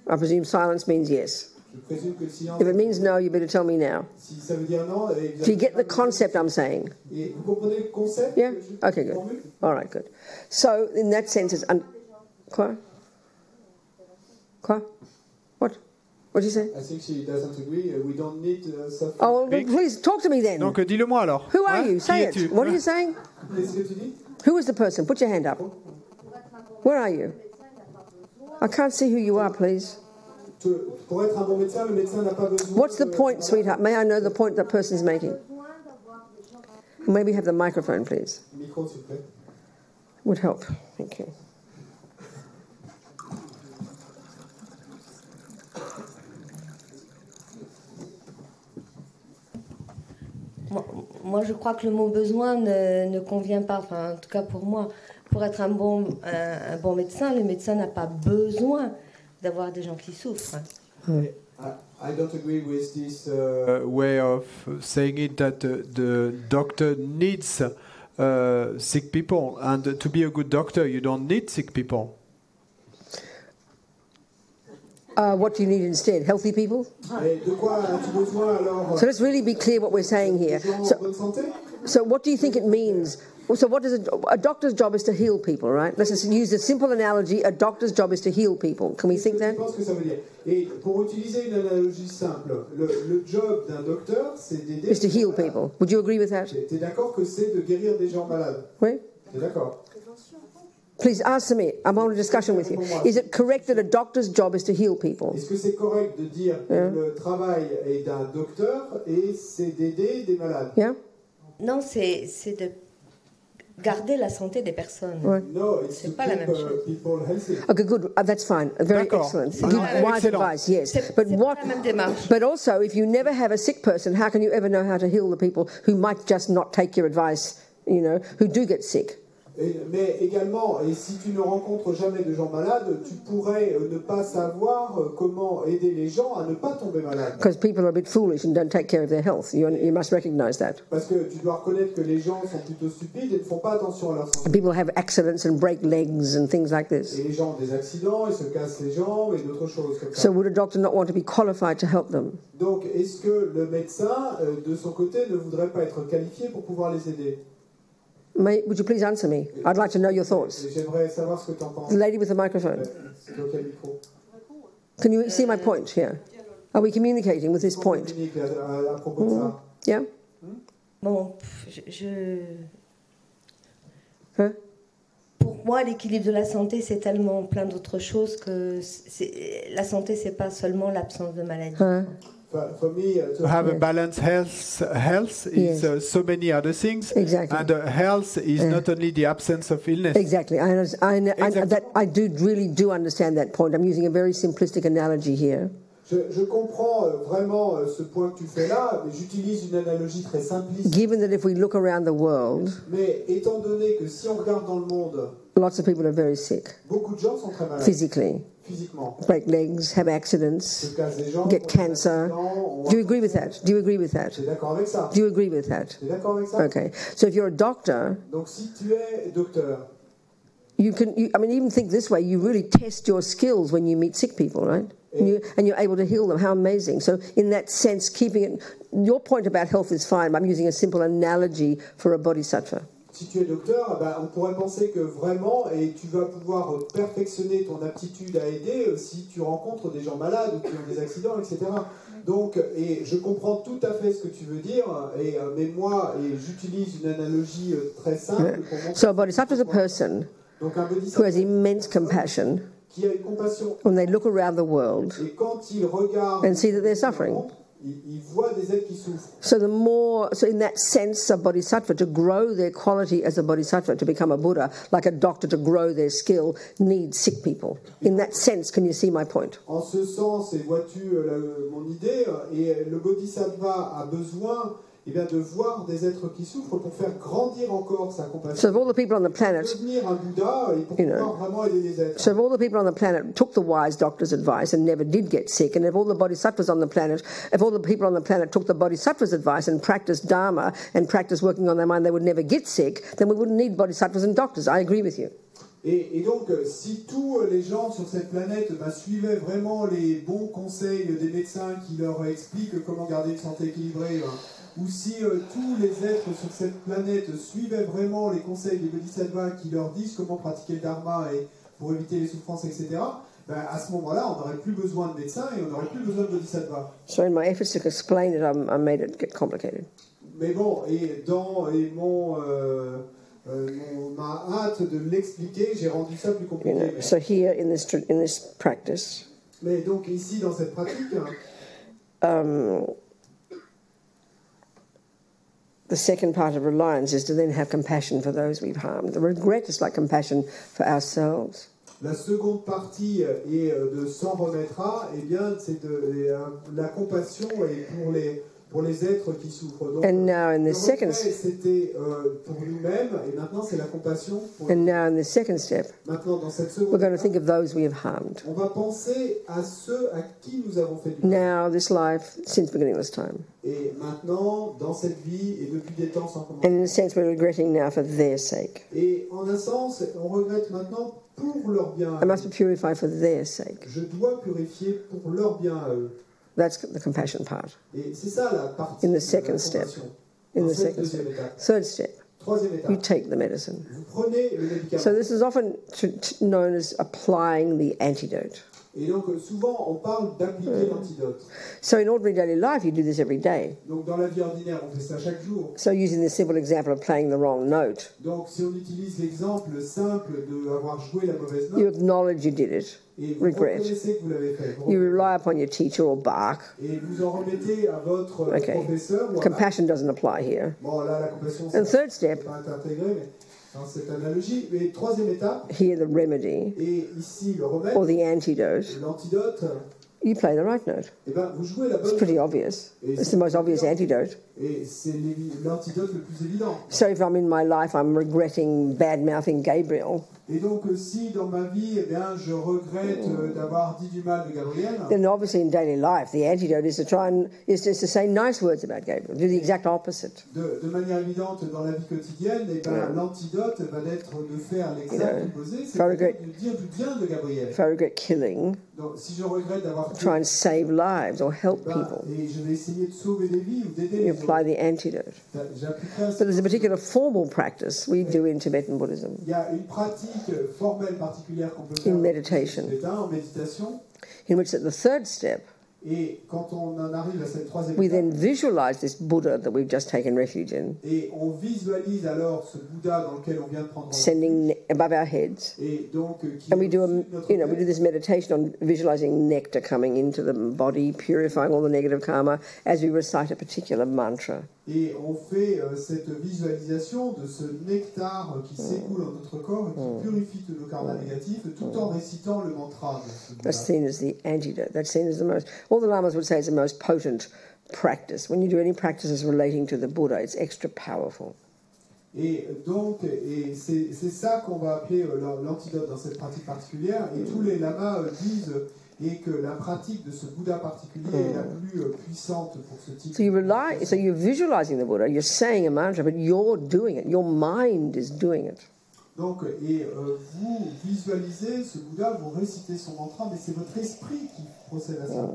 I presume silence means yes. Je présume que le silence. If it means no, you better tell me now. Si ça veut dire non, do you get the concept I'm saying? Et vous comprenez le concept? Yeah. Okay, good. All right, good. So in that sense, it's quoi? What? What did you say? I think she doesn't agree. We don't need suffering. Oh, well, please talk to me then. Donc dis-le-moi alors. Who are you? Say it. What are you saying? Qu'est-ce que tu dis? Who is the person? Put your hand up. Where are you? I can't see who you are, please. Pour être un bon médecin, le médecin n'a pas besoin. What's the point, sweetheart? May I know the point that person's making? Maybe have the microphone, please. Micro, s'il vous plaît. Would help. Thank you. moi, je crois que le mot besoin ne convient pas, enfin, en tout cas pour moi. Pour être un bon médecin, le médecin n'a pas besoin d'avoir des gens qui souffrent. I don't agree with this way of saying it that the doctor needs sick people, and to be a good doctor, you don't need sick people. What do you need instead? Healthy people? Et de quoi as-tu besoin alors? So let's really be clear what we're saying here. Des gens en bonne santé? So what do you think it means? So what does a doctor's job is to heal people, right? Let's just use a simple analogy. A doctor's job is to heal people. Can we think that? Je pense que ça veut dire. Et pour utiliser une analogie simple, le job d'un docteur, c'est d'aider. Is to heal people. Would you agree with that? Tu es d'accord que c'est de guérir des gens malades? Oui. Tu es d'accord? Please answer me. I'm on a discussion with you. Is it correct that a doctor's job is to heal people? Est-ce que c'est correct de dire que le travail est d'un docteur et c'est d'aider des malades? Yeah? Non, c'est de garder la santé des personnes. No, C'est pas la même chose. People healthy. Okay, good. That's fine. Very D'accord. excellent. Ah, Give wise excellent. advice, yes. C'est But pas la même démarche. But also, if you never have a sick person, how can you ever know how to heal the people who might just not take your advice, you know, who do get sick? Mais également, et si tu ne rencontres jamais de gens malades, tu pourrais ne pas savoir comment aider les gens à ne pas tomber malades. Because people are a bit foolish and don't take care of their health. You must recognize that. Parce que tu dois reconnaître que les gens sont plutôt stupides et ne font pas attention à leur santé. People have accidents and break legs and things like this. Et les gens ont des accidents, ils se cassent les jambes et d'autres choses comme ça. So would a doctor not want to be qualified to help them? Donc, est-ce que le médecin, de son côté, ne voudrait pas être qualifié pour pouvoir les aider? Would you please answer me? I'd like to know your thoughts. Et j'aimerais savoir ce que tu en penses. The lady with the microphone. C'est dans quel micro? Can you see my point here? Are we communicating with this point? Communique à propos de ça. Yeah? Bon, Huh? pour moi, l'équilibre de la santé, c'est tellement plein d'autres choses que la santé, c'est pas seulement l'absence de maladie. For me, To have a balanced health is so many other things. Exactly. And health is not only the absence of illness. Exactly. I really do understand that point. I'm using a very simplistic analogy here. Je comprends vraiment ce point que tu fais là, mais j'utilise une analogie très simpliste. Given that if we look around the world, Mais étant donné que si on regarde dans le monde, lots of people are very sick beaucoup de gens sont très malades, physically, physiquement. break legs, have accidents, Se cassent des jambes, get ont des cancer. accidents, ont Do you agree with that? Do you agree with that? Tu es d'accord avec ça? Do you agree with that? Tu es d'accord avec ça? Okay. So if you're a doctor, Donc si tu es docteur, even think this way, you really test your skills when you meet sick people, right? And you're able to heal them. How amazing. So in that sense, keeping it, your point about health is fine, but I'm using a simple analogy for a bodhisattva. si tu es docteur, on pourrait penser que vraiment, et tu vas pouvoir perfectionner ton aptitude à aider si tu rencontres des gens malades ou qui ont des accidents, etc. Donc, et je comprends tout à fait ce que tu veux dire, mais moi, j'utilise une analogie très simple pour montrer. So a bodhisattva is a person Donc, un who bodhisattva has immense compassion qui a une compassion. when they look around the world Et quand il regarde and see that they're suffering. il voit des êtres qui souffrent. So in that sense, a bodhisattva, to grow their quality as a bodhisattva, to become a Buddha, like a doctor to grow their skill, needs sick people. In that sense, can you see my point? En ce sens, et vois-tu mon idée, et le bodhisattva a besoin de voir des êtres qui souffrent pour faire grandir encore sa compassion. So if all the people on the planet, Devenir un Bouddha et pour pouvoir vraiment aider les êtres. so if all the people on the planet took the wise doctor's advice and never did get sick, and if all the bodhisattvas on the planet, if all the people on the planet took the bodhisattva's advice and practiced Dharma and practiced working on their mind, they would never get sick, then we wouldn't need bodhisattvas and doctors. I agree with you. Et donc, si tous les gens sur cette planète suivaient vraiment les bons conseils des médecins qui leur expliquent comment garder une santé équilibrée, ou si tous les êtres sur cette planète suivaient vraiment les conseils des bodhisattvas qui leur disent comment pratiquer le dharma et pour éviter les souffrances, etc., à ce moment-là, on n'aurait plus besoin de médecins et on n'aurait plus besoin de bodhisattvas. So in my efforts to explain it, I made it get complicated. Mais bon, et dans ma hâte de l'expliquer, j'ai rendu ça plus compliqué. So here in this practice, Mais donc ici, dans cette pratique, the second part of reliance is to then have compassion for those we've harmed. The regret is like compassion for ourselves. la seconde partie est de s'en remettra, c'est de la compassion et pour pour les êtres qui souffrent. Donc, And now in le the second regret, c'était pour nous-mêmes, et maintenant c'est la compassion pour and now in the second step, Maintenant, dans cette we're seconde going to étape, think of those we have harmed. on va penser à ceux à qui nous avons fait du mal. Now, this life, since beginningless time. Et maintenant, dans cette vie, et depuis des temps sans And commencement. in a sense, we're regretting now for their sake. Et en un sens, on regrette maintenant pour leur bien. I must be purified for their sake. Je dois purifier pour leur bien à eux. That's the compassion part. Et c'est ça la partie In de the second la step. compassion. In Dans the cette second deuxième step. étape. Third step, Troisième you étape. take the medicine. Vous prenez le médicament. So this is often known as applying the antidote. Et donc, souvent, on parle d'appliquer l'antidote. So in ordinary daily life, you do this every day. Donc, dans la vie ordinaire, on fait ça chaque jour. So using the simple example of playing the wrong note, Donc, si on utilise l'exemple simple d'avoir joué la mauvaise you note, acknowledge you did it, et vous regret. reconnaissez que vous l'avez fait, You rely upon your teacher or bark. et vous en remettez à votre Okay. professeur. Ou à Compassion doesn't apply here. Bon, là, la compassion, And third step, c'est pas intégré, mais dans cette analogie. Mais troisième étape, here the remedy et ici, le remède, or the antidote, l'antidote, you play the right note. eh ben, vous jouez la It's bonne pretty note. obvious. It's the most obvious antidote. Et c'est l'antidote le plus évident. So if I'm in my life, I'm regretting bad-mouthing Gabriel, Et donc, si dans ma vie, eh bien, je regrette d'avoir dit du mal de Gabriel, then obviously in daily life, the antidote is just to say nice words about Gabriel, do the exact opposite. de manière évidente dans la vie quotidienne, eh ben, l'antidote va être de faire l'exact opposé, c'est-à-dire de dire du bien de Gabriel. If I regret killing, Donc, si je regrette d'avoir try and save lives or help ben, people, et je vais essayer de sauver des vies ou d'aider les you autres, apply the antidote. j'appliquerai un But there's a particular formal practice we do in Tibetan Buddhism, Il y a une pratique formelle particulière qu'on peut faire In meditation. en méditation. in which at the third step, Et quand on en arrive à cette troisième we étape, then visualize this Buddha that we've just taken refuge in, et on visualise alors ce Bouddha dans lequel on vient de prendre refuge, sending above our heads. et donc qui And we est do au-dessus de notre we do tête. this meditation on visualizing nectar coming into the body, purifying all the negative karma as we recite a particular mantra. Et on fait cette visualisation de ce nectar qui s'écoule dans notre corps et qui purifie tous nos karmas négatifs tout en récitant le mantra de ce Bouddha. That's seen as the antidote. That's seen as the most. All the lamas would say it's the most potent practice. When you do any practices relating to the Buddha, it's extra powerful. Et donc, c'est ça qu'on va appeler l'antidote dans cette pratique particulière. Et tous les lamas disent et que la pratique de ce Bouddha particulier est la plus puissante pour ce type. So you're visualizing the Buddha, you're saying a mantra, but you're doing it. Your mind is doing it. Donc, vous visualisez ce Bouddha, vous récitez son mantra, mais c'est votre esprit qui procède à ça.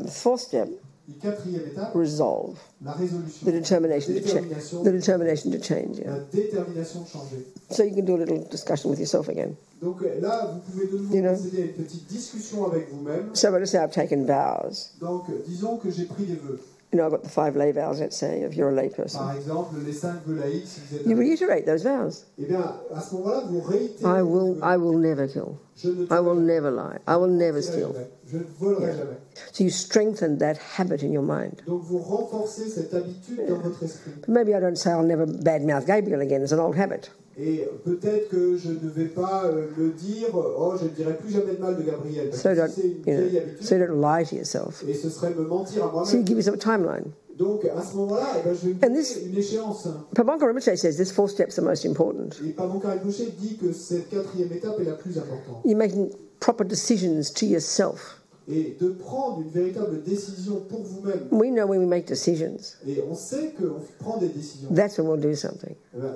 The fourth step, Et quatrième étape, resolve, la résolution, the determination to change. détermination, The determination to change. Yeah. la détermination de changer. So you can do a little discussion with yourself again. Donc là, vous pouvez de nouveau You know. procéder à une petite discussion avec vous-même. So let's say I've taken vows. Donc, disons que j'ai pris des vœux. You know, I've got the 5 lay vows, let's say, if you're a lay person. Par exemple, les 5 vœux laïques, si vous êtes... You reiterate those vows. Eh bien, à ce moment-là, vous réitérez... I will never kill. Je ne I will never lie. I will never steal. Je ne volerai jamais. So you strengthen that habit in your mind. Donc, vous renforcez cette habitude dans votre esprit. But maybe I don't say I'll never badmouth Gabriel again. It's an old habit. Et peut-être que je ne vais pas me dire « Oh, je ne dirai plus jamais de mal de Gabriel. » Parce So que don't, c'est une vieille habitude. so don't lie to yourself. Et ce serait me mentir à So you moi-même. give yourself a timeline. Donc, à ce moment-là, eh ben, je vais me And donner this- une échéance. Pavanka Rinpoche says this 4th step's the most important. Et Pavanka Rinpoche dit que cette quatrième étape est la plus importante. You're making proper decisions to yourself. Et de prendre une véritable décision pour vous-même. We know when we make decisions, Et on sait qu'on prend des décisions. that's when we'll do something. Eh ben,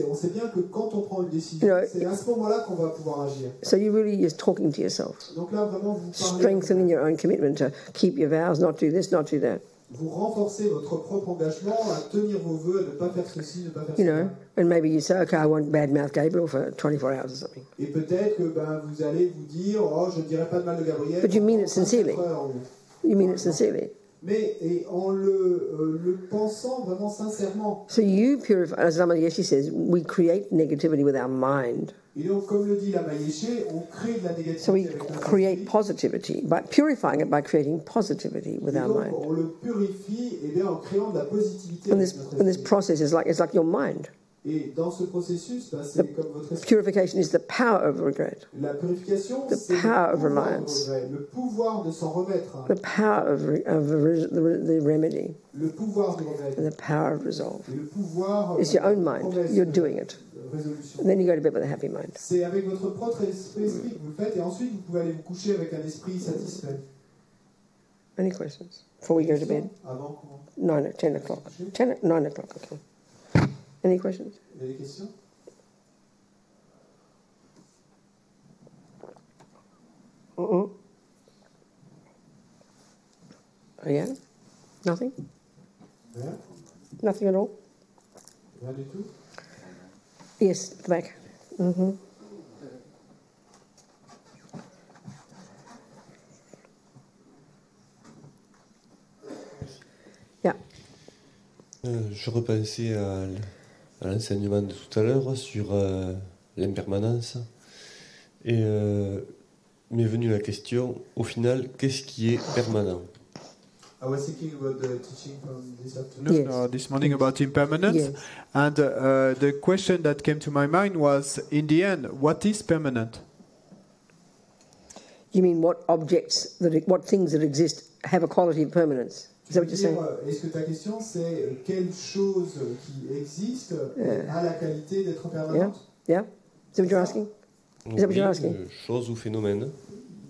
on sait bien que quand on prend une décision, You know, c'est à ce moment-là qu'on va pouvoir agir. So you really is talking to yourself, Donc là, vraiment, vous parlez, strengthening your own commitment to keep your vows, not do this, not do that. vous renforcez votre propre engagement à tenir vos vœux, à ne pas faire ceci, ne pas faire You cela. know, and maybe you say, okay, I won't badmouth Gabriel for 24 hours or something. Et peut-être que vous allez vous dire, oh, je ne dirai pas de mal de Gabriel. But you mean it pendant sincerely. 24 heures. You mean it sincerely. Mais et en le pensant vraiment sincèrement. So you purify, as Lama Yeshe says, we create negativity with our mind. Et donc, comme le dit la Yeshe, on crée de la négativité So we avec notre create esprit. positivity by purifying it by creating positivity with Et our donc, mind. on le purifie en créant de la positivité And avec this notre and this esprit. process is like it's like your mind. Et dans ce processus, c'est comme votre esprit. Purification is the power of regret. La purification, The c'est power of le pouvoir reliance. de regret, le pouvoir de s'en remettre, The power of the remedy. le pouvoir du remède, And the power of resolve. et le pouvoir It's your own mind. promesse You're de doing it. résolution. And then you go to bed with a happy mind. C'est avec votre propre esprit que vous le faites, et ensuite vous pouvez aller vous coucher avec un esprit satisfait. Any questions before we go to bed? Avant qu'on 10 o'clock. 9 o'clock, okay. Any questions? il y a des questions? Yeah? Nothing? Rien? Nothing at all? Rien du tout? Yes, at the back. Yeah. Je repensais à l'enseignement de tout à l'heure sur l'impermanence et m'est venue la question, au final, qu'est-ce qui est permanent? I was thinking about the teaching from this afternoon. Yes. This morning about impermanence, Yes. and the question that came to my mind was, in the end, what is permanent? You mean what objects, what things that exist have a quality of permanence? Is that what you're saying? Est-ce que ta question c'est quelle chose qui existe a la qualité d'être permanente? Yeah? Is that what you're asking? Is that what you're asking? Chose ou phénomène.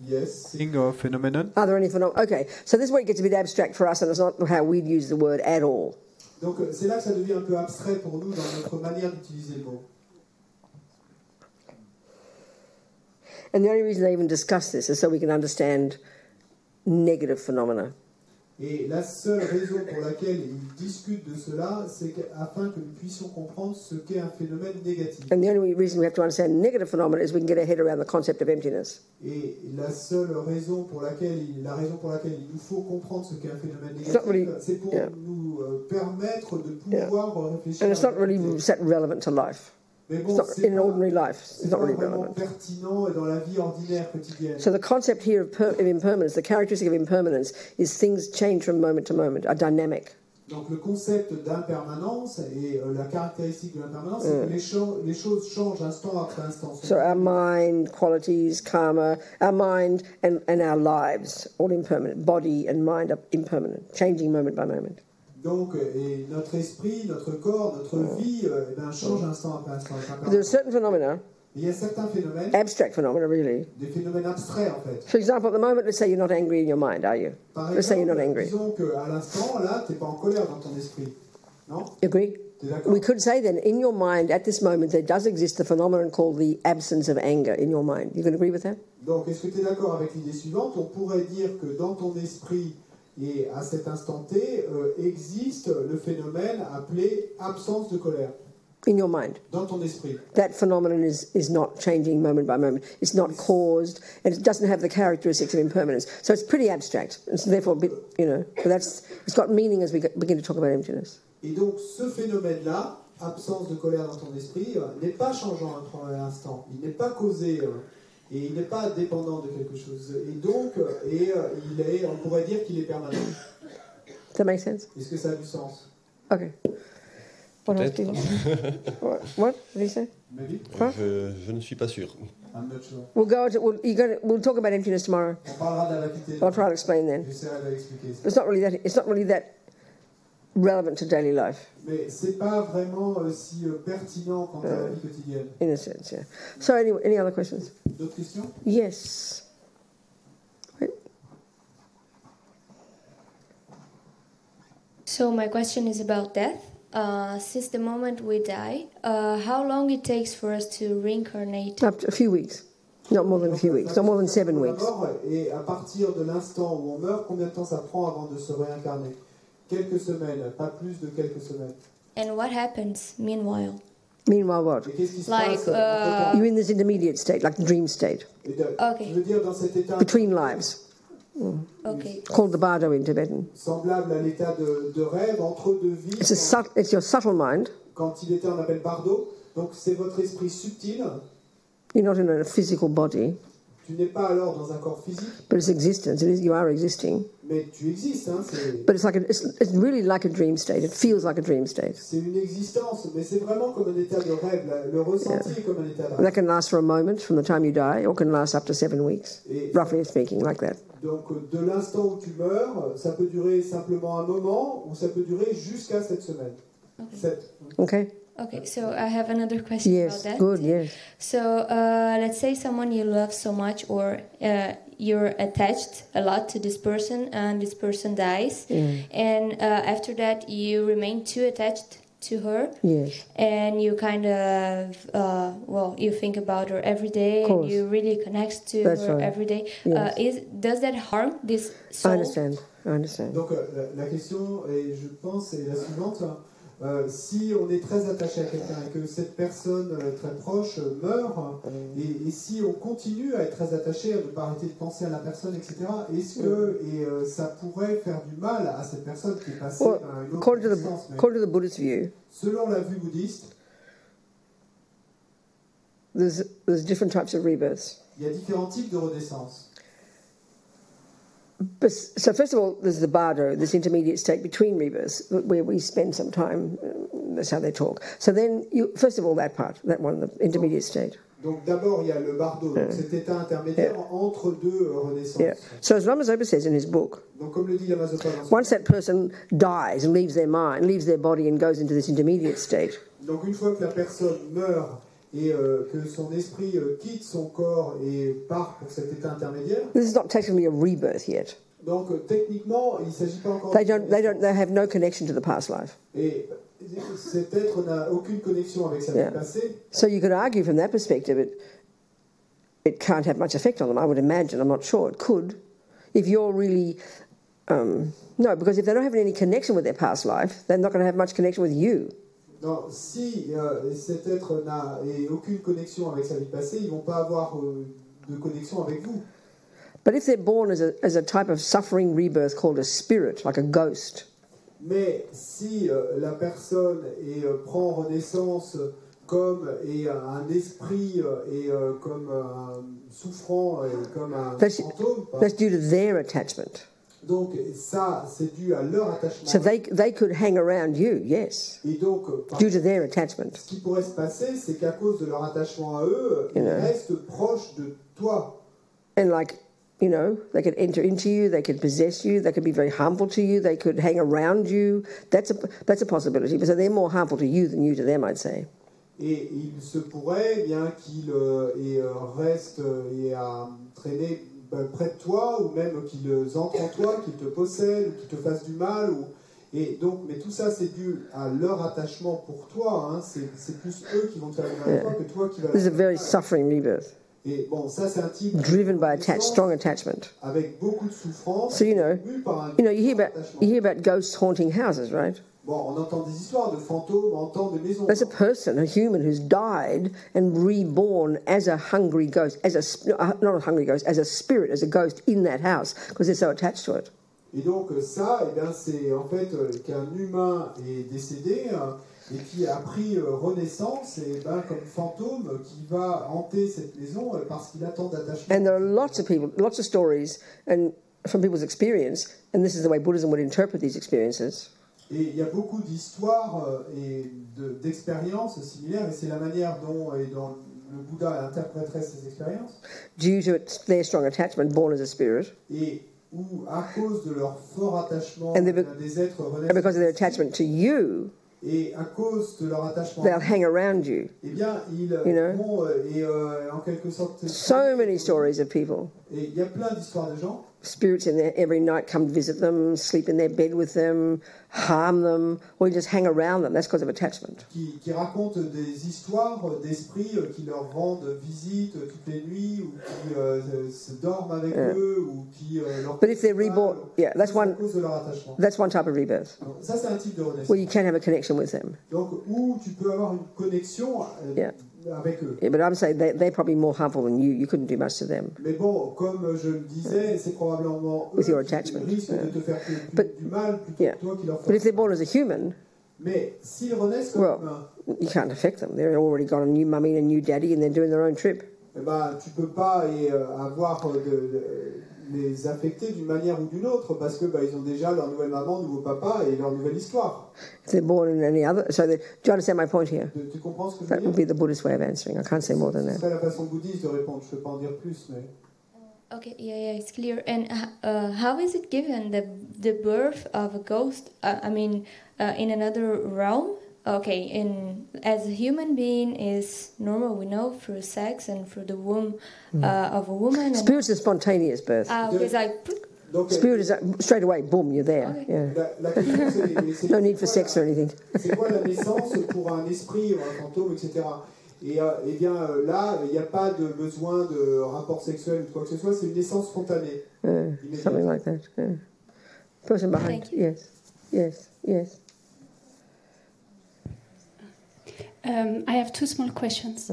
Yes. Thing or phenomenon? Are there any phenomena? Okay, so this is where it gets a bit abstract for us, and it's not how we'd use the word at all. Donc c'est là que ça devient un peu abstrait pour nous dans notre manière d'utiliser le mot. And the only reason they even discuss this is so we can understand negative phenomena. Et la seule raison pour laquelle ils discutent de cela, c'est afin que nous puissions comprendre ce qu'est un phénomène négatif. And the only reason we have to understand negative phenomena is we can get our head around the concept of emptiness. Et la raison pour laquelle il nous faut comprendre ce qu'est un phénomène It's not really- négatif, c'est pour yeah. nous permettre de pouvoir réfléchir. And it's à not la really vérité. that relevant to life. Mais It's bon, not, c'est in pas- ordinary life, it's c'est not pas really vraiment relevant. pertinent dans la vie ordinaire quotidienne. So the concept here of impermanence, the characteristic of impermanence, is things change from moment to moment, are dynamic. Donc le concept d'impermanence et la caractéristique de l'impermanence, c'est que les choses changent instant après instant. So our mind, qualities, karma, our mind and our lives, all impermanent. Body and mind are impermanent, changing moment by moment. Donc, et notre esprit, notre corps, notre vie change instant après instant. But there are certain phenomena, Il y a certains phénomènes, abstract phenomena really. des phénomènes abstraits en fait. For example, at the moment, let's say you're not angry in your mind, are you? Par Let's say you're exemple, not angry. disons qu'à l'instant, là, tu n'es pas en colère dans ton esprit. Non? You agree? Tu es d'accord? We could say then, in your mind, at this moment, there does exist a phenomenon called the absence of anger in your mind. You can agree with that? Donc, est-ce que tu es d'accord avec l'idée suivante? On pourrait dire que dans ton esprit, et à cet instant T, existe le phénomène appelé absence de colère. In your mind. Dans ton esprit. That phenomenon is not changing moment by moment. It's not caused, and it doesn't have the characteristics of impermanence. So it's pretty abstract. It's therefore a bit, but it's got meaning as we begin to talk about emptiness. Et donc, ce phénomène-là, absence de colère dans ton esprit, n'est pas changeant à l'instant. Il n'est pas causé, et il n'est pas dépendant de quelque chose. Et donc, on pourrait dire qu'il est permanent. Does that make sense? Est-ce que ça a du sens? Okay. What else do you What did he say? Maybe? Je ne suis pas sûr. I'm not sure. We'll talk about emptiness tomorrow. On parlera de la vacuité. I'll try to explain then. J'essaierai d'expliquer ça. It's not really that relevant to daily life, Mais c'est pas vraiment si pertinent quant à la vie quotidienne. in a sense, yeah. So anyway, any other questions? D'autres questions? Yes. Wait. So my question is about death. Since the moment we die, how long it takes for us to reincarnate? Up to a few weeks. Not more than a few weeks. Not more than 7 weeks. Et à partir de l'instant où on meurt, combien de temps ça prend avant de se réincarner? Quelques semaines, pas plus de quelques semaines. And what happens meanwhile? Meanwhile, what? Et qu'est-ce qui se Like, passe entre-temps? You're in this intermediate state, like the dream state, Okay. Je veux dire dans cet état between lives, Okay. called the bardo in Tibetan. semblable à l'état de rêve entre deux vies. It's your subtle mind. Quand il était, on appelle bardo. Donc c'est votre esprit subtil. You're not in a physical body. Tu n'es pas alors dans un corps physique, but it's existence. You are existing. mais tu existes. Hein, But it's really like a dream state. It feels like a dream state. c'est une existence, mais c'est vraiment comme un état de rêve. Le ressenti est comme un état de rêve. That can last for a moment from the time you die, or can last up to 7 weeks, roughly speaking, like that. Donc, de l'instant où tu meurs, ça peut durer simplement un moment, ou ça peut durer jusqu'à 7 semaines. Okay? Okay, so I have another question about Yes, that. good, yes. So let's say someone you love so much, or you're attached a lot to this person, and this person dies, and after that you remain too attached to her, Yes. and you kind of you think about her every day, and you really connect to That's her right. every day. Yes. Does that harm this soul? I understand. Donc, la question, et je pense, est la suivante. Si on est très attaché à quelqu'un et que cette personne très proche meurt, et si on continue à être très attaché, à ne pas arrêter de penser à la personne, etc., est-ce que ça pourrait faire du mal à cette personne qui est passée Well, à une autre according existence? to the Buddhist view, Selon la vue bouddhiste, there's different types of rebirths. il y a différents types de renaissance. So first of all, there's the bardo, this intermediate state between rebirths, where we spend some time. That's how they talk. So then, first of all, that one, the intermediate state. Donc d'abord, il y a le bardo, donc cet état intermédiaire entre deux renaissances. Yeah. So as Lama Zopa says in his book, Donc comme le dit Lama Zopa dans son once that person dies and leaves their mind, leaves their body and goes into this intermediate state, Donc une fois que la personne meurt et que son esprit quitte son corps et part pour cet état intermédiaire, this is not technically a rebirth yet. donc techniquement, il ne s'agit pas encore They have no connection to the past life. Et cet être n'a aucune connexion avec sa vie passée. So you could argue from that perspective it can't have much effect on them, I would imagine. I'm not sure. It could. If you're really... no, because if they don't have any connection with their past life, they're not going to have much connection with you. Non, si cet être n'a aucune connexion avec sa vie passée, ils ne vont pas avoir de connexion avec vous. But if they're born as a type of suffering rebirth called a spirit, like a ghost, mais si la personne prend renaissance comme un esprit et comme un souffrant et comme un fantôme, that's due to their attachment. Donc ça, c'est dû à leur attachement. So they could hang around you, yes, Et donc, due to their attachment. Ce qui pourrait se passer, c'est qu'à cause de leur attachement à eux, ils restent proches de toi. And they could enter into you, they could possess you, they could be very harmful to you, they could hang around you. That's a possibility. So they're more harmful to you than you to them, I'd say. Et il se pourrait bien qu'ils restent et à traîner près de toi, ou même qu'ils entrent en toi, qu'ils te possèdent, ou qu'ils te fassent du mal. Et donc, mais tout ça, c'est dû à leur attachement pour toi. Hein. C'est plus eux qui vont te faire du mal à toi que toi qui vas... This is a very suffering rebirth. Et bon, ça, c'est un type driven by strong attachment. Avec beaucoup de souffrance. So you hear about ghosts haunting houses, right? Bon, on entend des histoires de fantômes, on entend des maisons. There's a person, a human, who's died and reborn as a hungry ghost, not a hungry ghost, as a spirit, as a ghost in that house, because they're so attached to it. Et donc ça, c'est en fait qu'un humain est décédé et qui a pris renaissance comme fantôme qui va hanter cette maison parce qu'il a tant d'attachement. And there are lots of stories, and from people's experience, and this is the way Buddhism would interpret these experiences. Et il y a beaucoup d'histoires et d'expériences similaires, et c'est la manière dont le Bouddha interpréterait ces expériences. Due to their strong attachment, born as a spirit. Et où, à cause de leur fort attachement à des êtres renaissants, and because of their attachment to you, et à cause de leur attachement, they'll hang around you. Eh bien, ils vont en quelque sorte. So many stories of people. Et il y a plein d'histoires de gens. Spirits in there every night come visit them, sleep in their bed with them, harm them, or you just hang around them. That's because of attachment. Qui racontent des histoires d'esprits qui leur rendent visite toutes les nuits, ou qui se dorment avec eux, ou qui leur. But if they're reborn, that's one. Cause de leur attachement. That's one type of rebirth. Donc, ça, c'est un type de renaissance. Where you can have a connection with them. Donc, où tu peux avoir une connexion avec eux. Yeah, but I'm saying they're probably more harmful than you. You couldn't do much to them. Mais bon, comme je le disais, c'est probablement eux with your qui attachment. risquent de te faire du mal plutôt que toi qui leur fais. But if they're born as a human, mais s'ils renaissent comme humains, you can't affect them. They've already got a new mummy and a new daddy, and they're doing their own trip. eh ben, tu peux pas avoir les affecter d'une manière ou d'une autre parce que ils ont déjà leur nouvelle maman, nouveau papa et leur nouvelle histoire. If they're born in any other, do you understand my point here? Tu comprends ce que je veux That dire? would be the Buddhist way of answering. I can't say more than Ce that. serait la façon bouddhiste de répondre. Je ne peux pas en dire plus, mais. Okay, yeah, it's clear. And how is it given the birth of a ghost? In another realm. Okay, as a human being is normal, we know, through sex and through the womb of a woman. Spirit is spontaneous birth. It's like. Donc, Spirit is straight away, boom, you're there. Okay. Yeah. la question, c'est No need for sex or anything. C'est quoi la naissance pour un esprit, un fantôme, etc. Et bien là, il n'y a pas de besoin de rapport sexuel ou de quoi que ce soit, c'est une naissance spontanée. Something like that. Yeah. Person behind. Thank you. Yes. I have two small questions.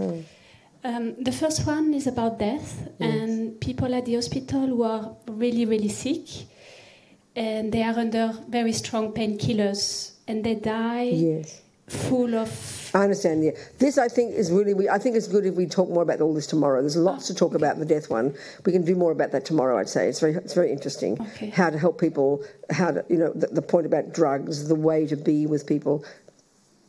The first one is about death and people at the hospital who are really, really sick and they are under very strong painkillers and they die full of... I understand, yeah. This, I think, is really... I think it's good if we talk more about all this tomorrow. There's lots to talk about the death one. We can do more about that tomorrow, I'd say. It's very interesting. Okay. How to help people, how to, the point about drugs, the way to be with people...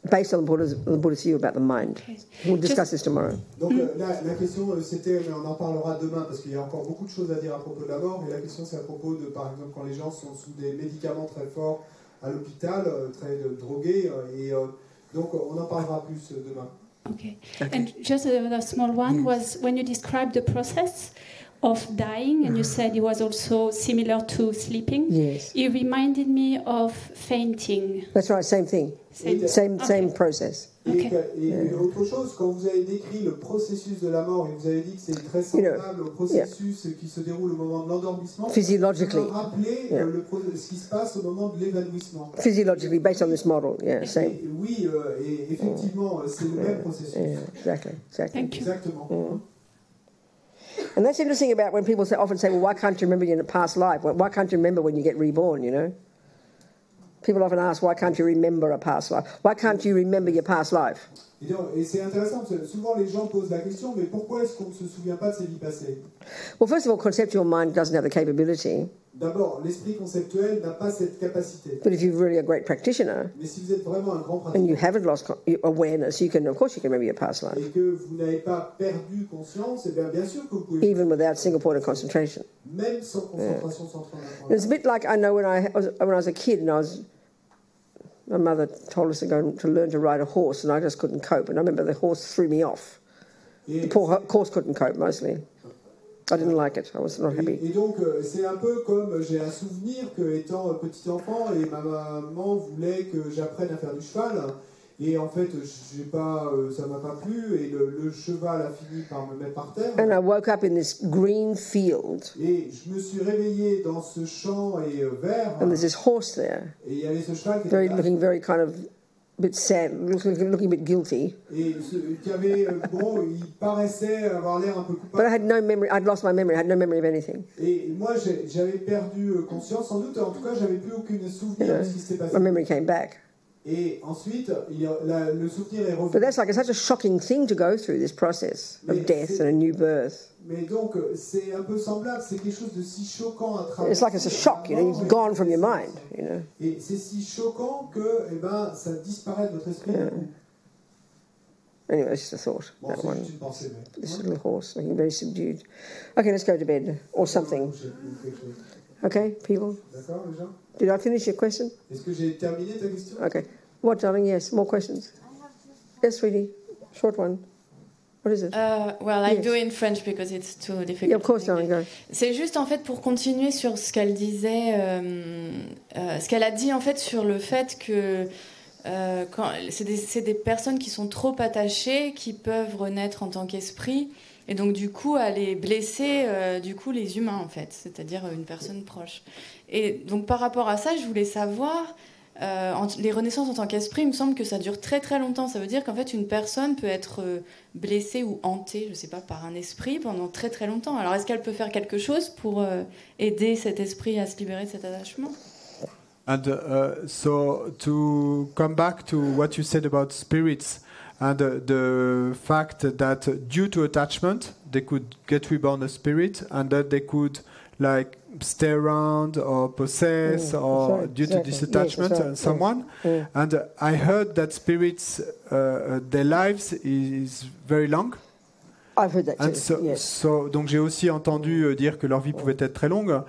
based on the Buddhist view about the mind. Okay. We'll discuss this tomorrow. Donc la question c'était, mais on en parlera demain parce qu'il y a encore beaucoup de choses à dire à propos de la mort, mais la question c'est à propos de, par exemple, quand les gens sont sous des médicaments très forts à l'hôpital, très drogués, et donc on en parlera plus demain. Okay. And just a small one was when you described the process of dying, and you said it was also similar to sleeping. Yes. It reminded me of fainting. That's right, same thing. Same process. Et autre chose, quand vous avez décrit le processus de la mort et vous avez dit que c'est très semblable au processus qui se déroule au moment de l'endormissement, Physiologically. vous rappelez ce qui se passe au moment de l'évanouissement. Physiologically, based on this model, same. Oui, et effectivement, c'est le même processus. Exactly. Thank you. Exactement. And that's interesting about when people often say, well, why can't you remember your past life? Why can't you remember when you get reborn, People often ask, why can't you remember a past life? Why can't you remember your past life? Et c'est intéressant, parce que souvent les gens posent la question, mais pourquoi est-ce qu'on ne se souvient pas de ses vies passées? Well, first of all, conceptual mind doesn't have the capability. D'abord, l'esprit conceptuel n'a pas cette capacité. But if you're really a great practitioner, Mais si vous êtes vraiment un grand and you pratiquant, haven't lost awareness, of course you can remember your past life, et que vous n'avez pas perdu conscience, et bien sûr que vous pouvez, even without single point of concentration. même sans concentration centrale. It's a bit like, I know when I was a kid and my mother told us to go to learn to ride a horse, and I just couldn't cope. And I remember the horse threw me off. The poor horse couldn't cope, mostly. I didn't like it. I was not happy. Et donc, c'est un peu comme j'ai un souvenir que, étant petit enfant, et ma maman voulait que j'apprenne à faire du cheval. Et en fait, ça m'a pas plu, et le cheval a fini par me mettre par terre. And I woke up in this green field. Et je me suis réveillé dans ce champ vert. And there's this horse there. Et il y avait ce cheval qui était là. Looking very kind of a bit sad, looking a bit guilty. Et qui avait, il paraissait avoir l'air un peu But I coupable. had no memory. I'd lost my memory. I had no memory of anything. Et moi, j'avais perdu conscience, sans doute. En tout cas, j'avais plus aucun souvenir de ce qui s'était passé. My memory came back. Et ensuite, le souvenir est revenu. But that's such a shocking thing to go through, this process of death and a new birth. Mais donc, c'est un peu semblable, c'est quelque chose de si choquant à travers. It's like it's a shock, you've gone from your mind, Et c'est si choquant que, ça disparaît de votre esprit. Anyway, it's just a thought. Bon, That c'est one. juste une pensée, mais. This little horse looking very subdued. Okay, let's go to bed or something. Okay, people. D'accord, les gens? Did I finish your question? Est-ce que j'ai terminé ta question? Okay. What, darling? Yes. More questions. Yes, sweetie. Short one. What is it? Well, I Yes. do in French because it's too difficult. Yeah, of course, in darling. English. Go. C'est juste en fait pour continuer sur ce qu'elle disait, ce qu'elle a dit en fait sur le fait que c'est des personnes qui sont trop attachées, qui peuvent renaître en tant qu'esprit, et donc du coup aller blesser du coup les humains en fait, c'est-à-dire une personne proche. Et donc par rapport à ça, je voulais savoir. Les renaissances en tant qu'esprit, il me semble que ça dure très très longtemps. Ça veut dire qu'en fait une personne peut être blessée ou hantée, je sais pas, par un esprit pendant très très longtemps. Alors est-ce qu'elle peut faire quelque chose pour aider cet esprit à se libérer de cet attachement? And so to come back to what you said about spirits, and the fact that due to attachment they could get reborn a spirit, and that they could like stay around or possess or due to this attachment someone. And I heard that spirits, their lives is very long. I've heard that too. Donc j'ai aussi entendu dire que leur vie pouvait être très longue.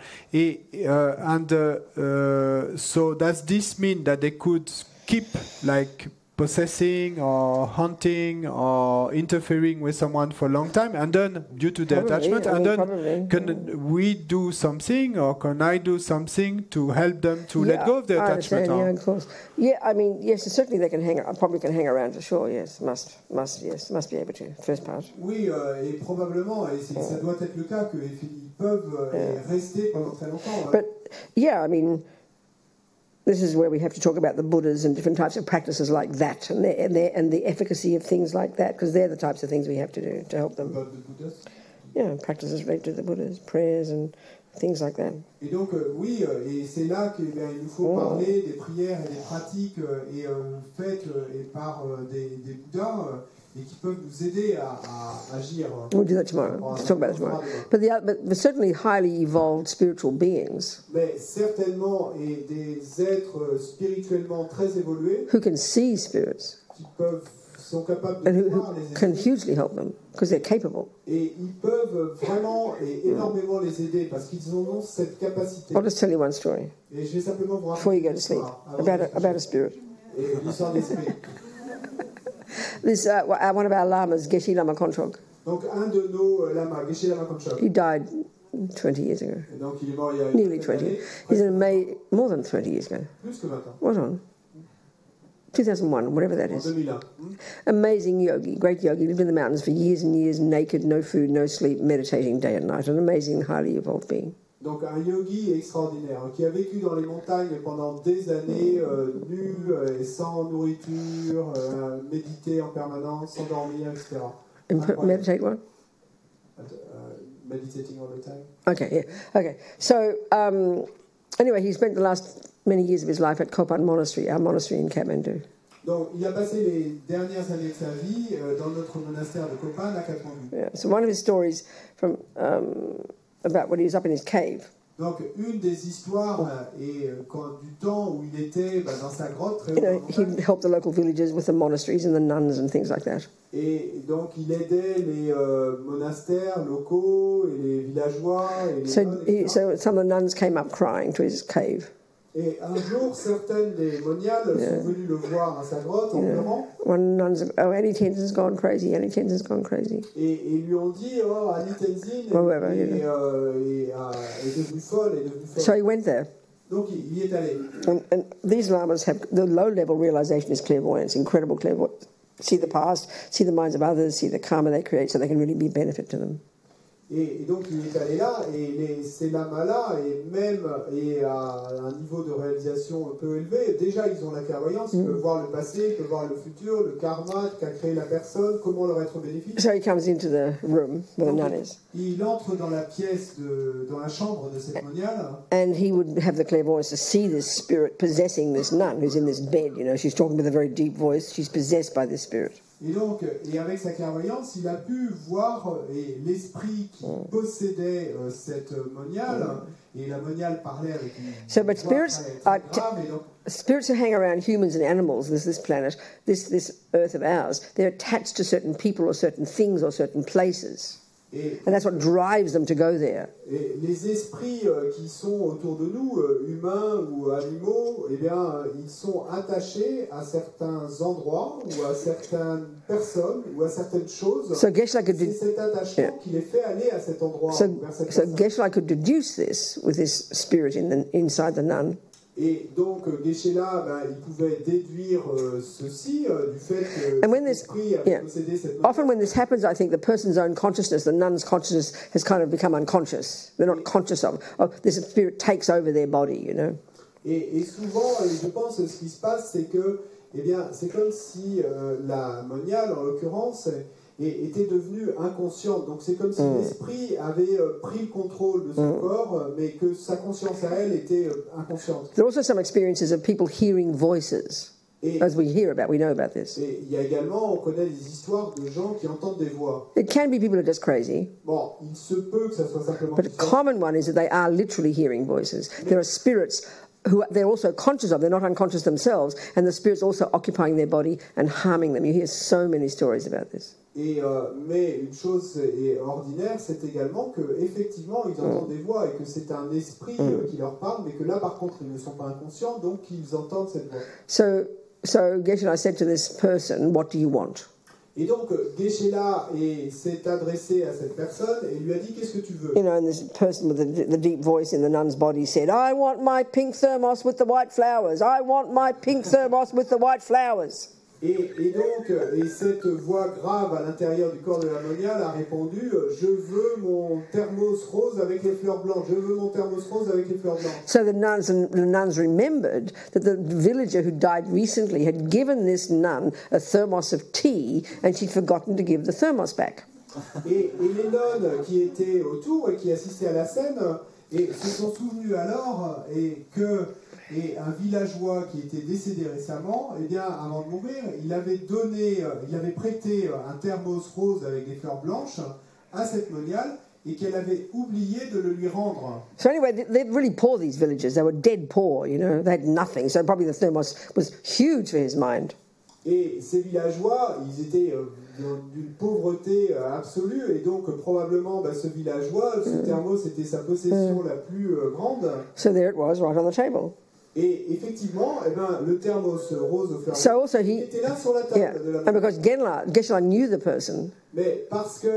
So does this mean that they could keep like possessing or hunting or interfering with someone for a long time, and then due to the attachment, and then can we do something, or can I do something to help them to let go of the attachment? Yeah, of course. Yeah, I mean, yes, certainly they can probably can hang around for sure. Yes, must be able to. First part. Oui, et probablement, et ça doit être le cas qu'ils peuvent rester pendant très longtemps. But yeah, I mean. This is where we have to talk about the Buddhas and different types of practices like that, and the efficacy of things like that, because they're the types of things we have to do to help them. About the Buddhas? Yeah, practices related to the Buddhas, prayers and things like that. Et donc, oui, et c'est là qu'il nous faut parler des prières et des pratiques faites par des Bouddhas et qui peuvent nous aider à agir. We'll do that tomorrow. We'll talk about it tomorrow. But certainly highly evolved spiritual beings. Mais certainement, et des êtres spirituellement très évolués. Who can see spirits. Qui sont capables de voir les can hugely help them because they're capable. Et ils peuvent vraiment et énormément les aider parce qu'ils ont cette capacité. I'll just tell you one story. Et je vais simplement vous before you go to sleep about a spirit. Et l'histoire d'esprit. This one of our lamas, Geshe Lama Kontrok. Donc un de nos lamas, Geshe Lama Kontrok. He died 20 years ago. Et donc il est mort il y a nearly 20. He's more than 20 years ago. Plus que 20 ans. What on? 2001, whatever that is. 2001. Amazing yogi, great yogi, lived in the mountains for years and years, naked, no food, no sleep, meditating day and night. An amazing, highly evolved being. Donc un yogi extraordinaire qui a vécu dans les montagnes pendant des années, nu et sans nourriture, méditer en permanence, s'endormir, etc. Meditate what? Meditating all the time. Okay, yeah. Okay. So anyway, he spent the last many years of his life at Kopan Monastery, our monastery in Kathmandu. Donc il a passé les dernières années de sa vie dans notre monastère de Kopan à Kathmandu. Yeah. So one of his stories from about when he was up in his cave. Donc une des histoires est du temps où il était dans sa grotte. He helped the local villagers with the monasteries and the nuns and things like that. Et donc il aidait les monastères locaux et les villageois et les nuns, so some of the nuns came up crying to his cave. Et un jour, certaines des moniales sont venues le voir dans sa grotte en pleurant. One nun's, Annie Tenzin's gone crazy, Annie Tenzin's gone crazy. Et ils lui ont dit, Annie Tenzin est devenue folle, So he went there. Donc il y est allé. And these lamas have the low-level realization is clairvoyance, incredible clairvoyance. See the past, see the minds of others, see the karma they create, so they can really be benefit to them. Et donc il est allé là, et ces lamas-là, et à un niveau de réalisation un peu élevé, déjà ils ont la clairvoyance, ils peuvent voir le passé, ils peuvent voir le futur, le karma qu'a créé la personne, comment leur être bénéfique. So he comes into the room where the nun is. Il entre dans la pièce, dans la chambre de cette moniale. And he would have the clairvoyance to see this spirit possessing this nun who's in this bed, she's talking with a very deep voice, she's possessed by this spirit. Et avec sa clairvoyance, il a pu voir l'esprit qui possédait cette moniale, et la moniale parlait avec une but spirits who hang around humans and animals, this planet, this earth of ours, they're attached to certain people or certain things or certain places. And that's what drives them to go there. Et les esprits qui sont autour de nous, humains ou animaux, eh bien, ils sont attachés à certains endroits ou à certaines personnes ou à certaines choses. So Geshe-la could c'est cet attachement qui les fait aller à cet endroit. So Geshe-la could deduce this with his spirit inside the nun. Et donc, Geshe-la, il pouvait déduire ceci du fait que l'esprit avait possédé cette moniale. Often when this happens, I think the person's own consciousness, the nun's consciousness, has kind of become unconscious. They're not conscious of this spirit takes over their body, Et souvent, je pense que ce qui se passe, c'est que, c'est comme si la moniale, en l'occurrence, était devenue inconsciente. Donc c'est comme si l'esprit avait pris le contrôle de son corps, mais que sa conscience à elle était inconsciente. There are also some experiences of people hearing voices. as we hear about, we know about this. Et il y a également, on connaît des histoires de gens qui entendent des voix. It can be people who are just crazy. Bon, il se peut que ça soit simplement... But a common one is that they are literally hearing voices. There are spirits who they're also conscious of, they're not unconscious themselves, and the spirit's also occupying their body and harming them. You hear so many stories about this. Mais une chose est ordinaire, c'est également qu'effectivement, ils entendent des voix et que c'est un esprit qui leur parle, mais que là, par contre, ils ne sont pas inconscients, donc ils entendent cette voix. So Geshe-la said to this person, what do you want? Et donc, Geshe-la s'est adressé à cette personne et lui a dit, qu'est-ce que tu veux? You know, and this person with the deep voice in the nun's body said, I want my pink thermos with the white flowers. I want my pink thermos with the white flowers. Et cette voix grave à l'intérieur du corps de la moniale a répondu, je veux mon thermos rose avec les fleurs blanches, je veux mon thermos rose avec les fleurs blanches. So the nuns remembered that the villager who died recently had given this nun a thermos of tea and she'd forgotten to give the thermos back. Et les nonnes qui étaient autour et qui assistaient à la scène se sont souvenues alors et un villageois qui était décédé récemment, eh bien, avant de mourir, il avait prêté un thermos rose avec des fleurs blanches à cette moniale et qu'elle avait oublié de le lui rendre. So anyway, they're really poor, these villagers. They were dead poor, you know. They had nothing. So probably the thermos was huge for his mind. Et ces villageois, ils étaient d'une pauvreté absolue, et donc probablement ce villageois, ce thermos était sa possession la plus grande. So there it was, right on the table. Et effectivement, le thermos rose au fleurs blanches était là sur la table de la and because Geshe-la knew the person. Mais parce que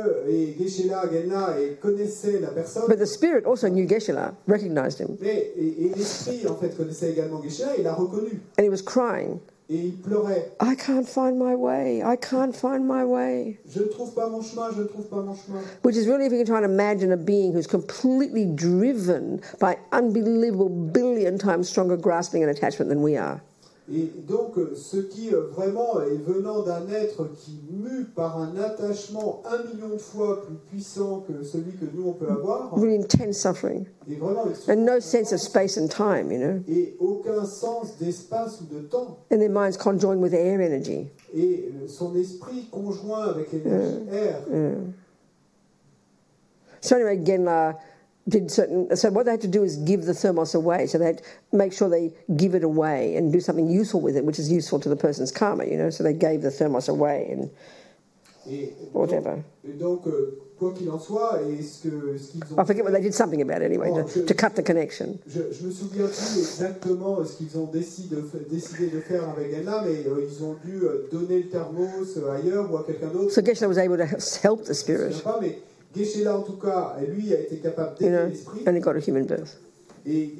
Geshe-la, Genla connaissait la personne. But the spirit also knew Geshe-la, recognized him. Mais l'esprit en fait connaissait également Geshe-la et l'a reconnu. And he was crying. Et il pleurait. I can't find my way. I can't find my way. Je ne trouve pas mon chemin. Je ne trouve pas mon chemin. Which is really, if you can try and imagine a being who's completely driven by unbelievable billion times stronger grasping and attachment than we are. Et donc, ce qui vraiment est venant d'un être qui mue par un attachement 1 million de fois plus puissant que celui que nous on peut avoir. Really intense suffering. Et vraiment and no sense of space and time, you know. Et aucun sens d'espace ou de temps. And their minds conjoined with air energy. Et son esprit conjoint avec l'énergie air. So anyway, Genla so what they had to do is give the thermos away. So they had to make sure they give it away and do something useful with it, which is useful to the person's karma, you know. So they gave the thermos away and whatever. Donc, quoi qu'il en soit, et ce qu'ils ont... I forget what they did something about it anyway, to cut the connection. Je me souviens plus exactement ce qu'ils ont décidé de faire avec Genla, mais ils ont dû donner le thermos ailleurs ou à quelqu'un d'autre. So Geshe-la was able to help the spirit. Geshe-la, en tout cas, lui a été capable d'aider l'esprit. And he got a human birth. Et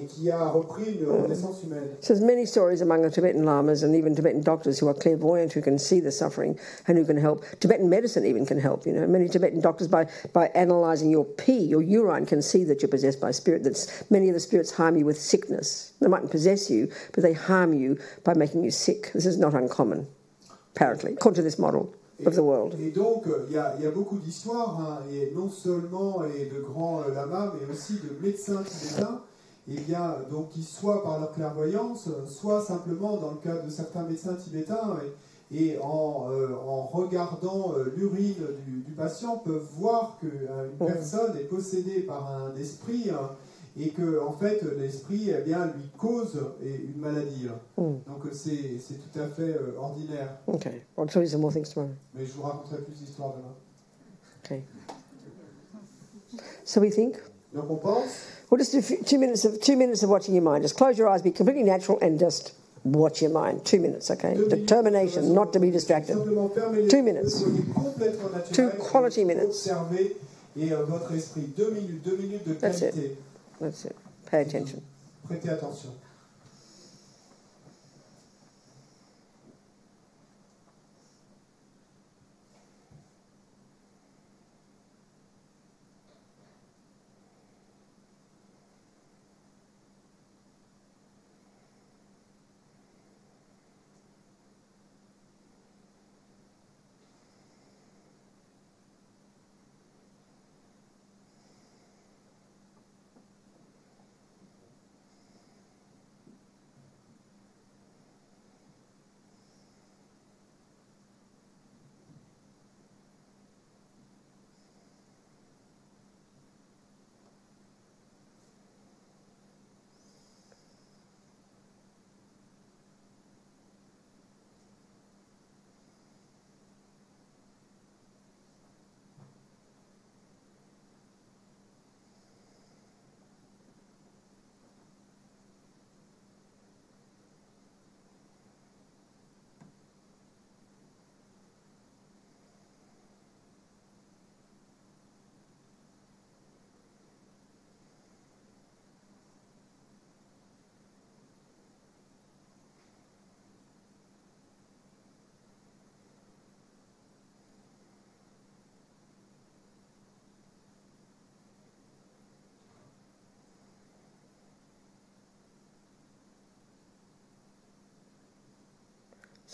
qui a repris une naissance humaine. So there's many stories among the Tibetan lamas and even Tibetan doctors who are clairvoyant, who can see the suffering and who can help. Tibetan medicine even can help. You know, many Tibetan doctors by analysing your pee, your urine, can see that you're possessed by spirit. That many of the spirits harm you with sickness. They mightn't possess you, but they harm you by making you sick. This is not uncommon, apparently, according to this model. Of the world. Et donc, il y a beaucoup d'histoires, et non seulement de grands lamas, mais aussi de médecins tibétains, donc qui soit par leur clairvoyance, soit simplement dans le cas de certains médecins tibétains, et en regardant l'urine du patient, peuvent voir qu'une personne est possédée par un esprit, et que en fait l'esprit lui cause une maladie. Donc c'est tout à fait ordinaire. Okay, I'll tell you some more things tomorrow. Mais je vous raconterai plus d'histoires demain. Okay. So we think. Donc on pense. We'll just do 2 minutes of watching your mind. Just close your eyes, be completely natural, and just watch your mind. 2 minutes, okay? Determination, not to be distracted. 2 minutes. 2 quality minutes. Observez et votre esprit. 2 minutes de qualité. That's it. Pay attention. Prêtez attention.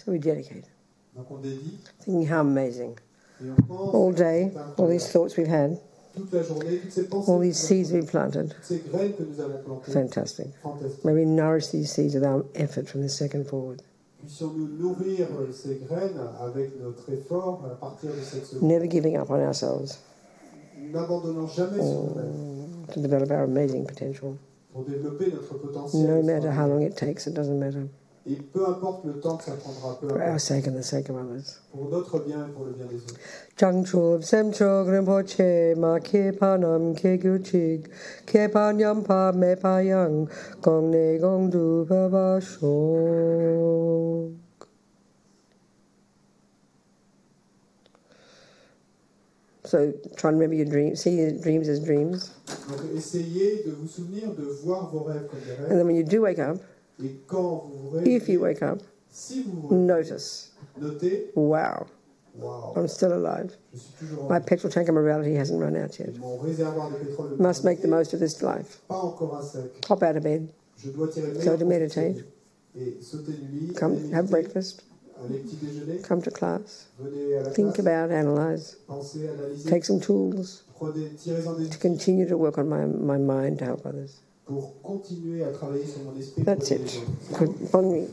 So we dedicate. Donc on dédie. Thinking how amazing. Et on pense All day, all these thoughts we've had, toute la journée, toutes ces pensées, all these seeds we've planted. toutes ces graines que nous avons plantées. Fantastic. Fantastique. May we nourish these seeds with our effort from this second forward. Puissions-nous nourrir ces graines avec notre effort à partir de cette seconde. Never giving up on ourselves. N'abandonnons jamais sur nous-mêmes. To develop our amazing potential. Pour développer notre potentiel. No matter how long it takes, it doesn't matter. Et peu importe le temps que ça prendra, peu For our importe. sake and the sake of others. Pour notre bien et pour le bien des autres. Jangchub semchog rinpoche ma ke panam ke gyuchig ke panyam pa me payang gong ne gong du baba shog. So try and remember your dreams. See your dreams as dreams. Donc essayez de vous souvenir de voir vos rêves comme des And rêves. then when you do wake up, Et quand vous vous réveillez, if you wake up, si vous vous réveillez, notice, notez, wow, waouh, I'm still alive. je suis toujours en My vie. petrol tank of morality hasn't run out yet. Mon réservoir de pétrole ne Must make the most of this life. pas encore à sec. Hop out of bed, Je dois tirer le go meilleur to profit meditate, et sauter du lit, come aller have méditer, breakfast, aller petit déjeuner, come to class, venez à la think classe, about, analyze, pensez, analysez, take some tools tirez-en des to outils continue to work on my mind to help others. pour continuer à travailler sur mon esprit pour That's aider it. les autres. Good. Bonne nuit.